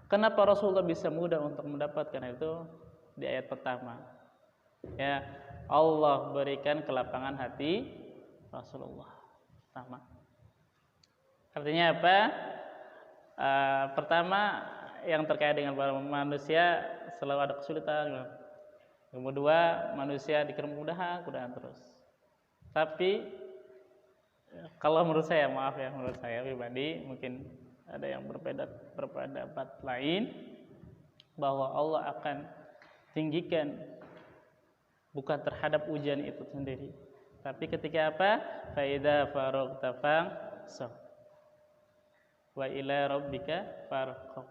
Kenapa Rasulullah bisa mudah untuk mendapatkan itu? Di ayat pertama, ya, Allah berikan kelapangan hati Rasulullah. Pertama, artinya apa? Pertama, yang terkait dengan para manusia selalu ada kesulitan. Kedua, manusia diberikan kemudahan terus. Tapi kalau menurut saya, menurut saya pribadi, mungkin ada yang berpendapat lain bahwa Allah akan tinggikan bukan terhadap ujian itu sendiri, tapi ketika apa? Fa idza faragta fansab. wa ila rabbika farghab.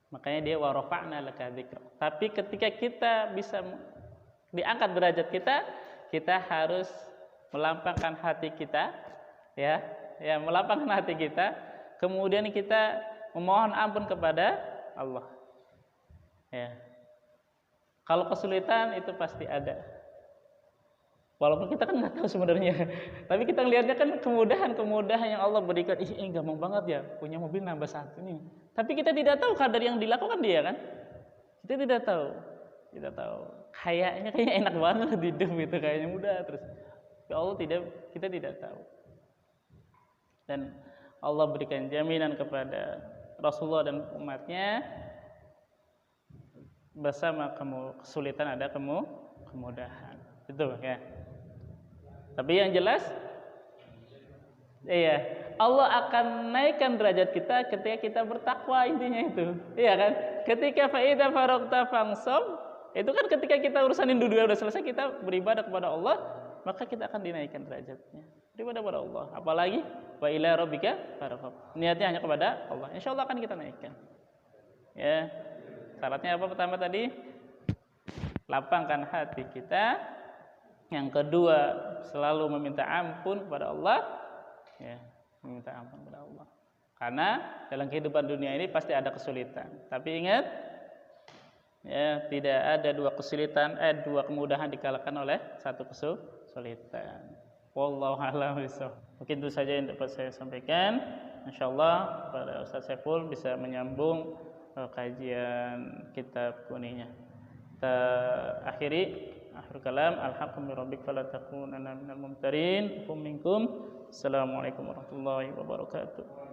Makanya dia wa rafa'na laka dzikra. Tapi ketika kita bisa diangkat derajat kita, kita harus melampangkan hati kita, ya, melampangkan hati kita, kemudian kita memohon ampun kepada Allah. Ya. Kalau kesulitan itu pasti ada. Walaupun kita kan nggak tahu sebenarnya, tapi kita ngelihatnya kan kemudahan yang Allah berikan. Gampang banget ya, punya mobil nambah satu nih. Tapi kita tidak tahu kadar yang dilakukan dia kan. Kita tidak tahu. Kayaknya enak banget hidup itu, kayaknya mudah terus. Ya Allah kita tidak tahu. Dan Allah berikan jaminan kepada Rasulullah dan umatnya, bersama kesulitan ada kemudahan. Itu ya. Tapi yang jelas, Allah akan naikkan derajat kita ketika kita bertakwa, intinya itu. Iya kan? Ketika faida faragta fansab, itu kan ketika kita urusan dunia udah selesai, kita beribadah kepada Allah, maka kita akan dinaikkan derajatnya. Beribadah kepada Allah. Apalagi wa ila rabbika farghab. Niatnya hanya kepada Allah. Insyaallah akan kita naikkan. Ya. Syaratnya apa pertama tadi? Lapangkan hati kita. Yang kedua, selalu meminta ampun kepada Allah. Ya, meminta ampun kepada Allah. Karena dalam kehidupan dunia ini pasti ada kesulitan. Tapi ingat, ya, tidak ada dua kemudahan dikalahkan oleh satu kesulitan. Wallahu a'lam bishawab. Mungkin itu saja yang dapat saya sampaikan. Insyaallah pada Ustaz Saiful bisa menyambung kajian kitab kuningnya. Kita akhir kalam. Alhamdulillah rabbik fala takunanna minal mumtarin. Assalamualaikum warahmatullahi wabarakatuh.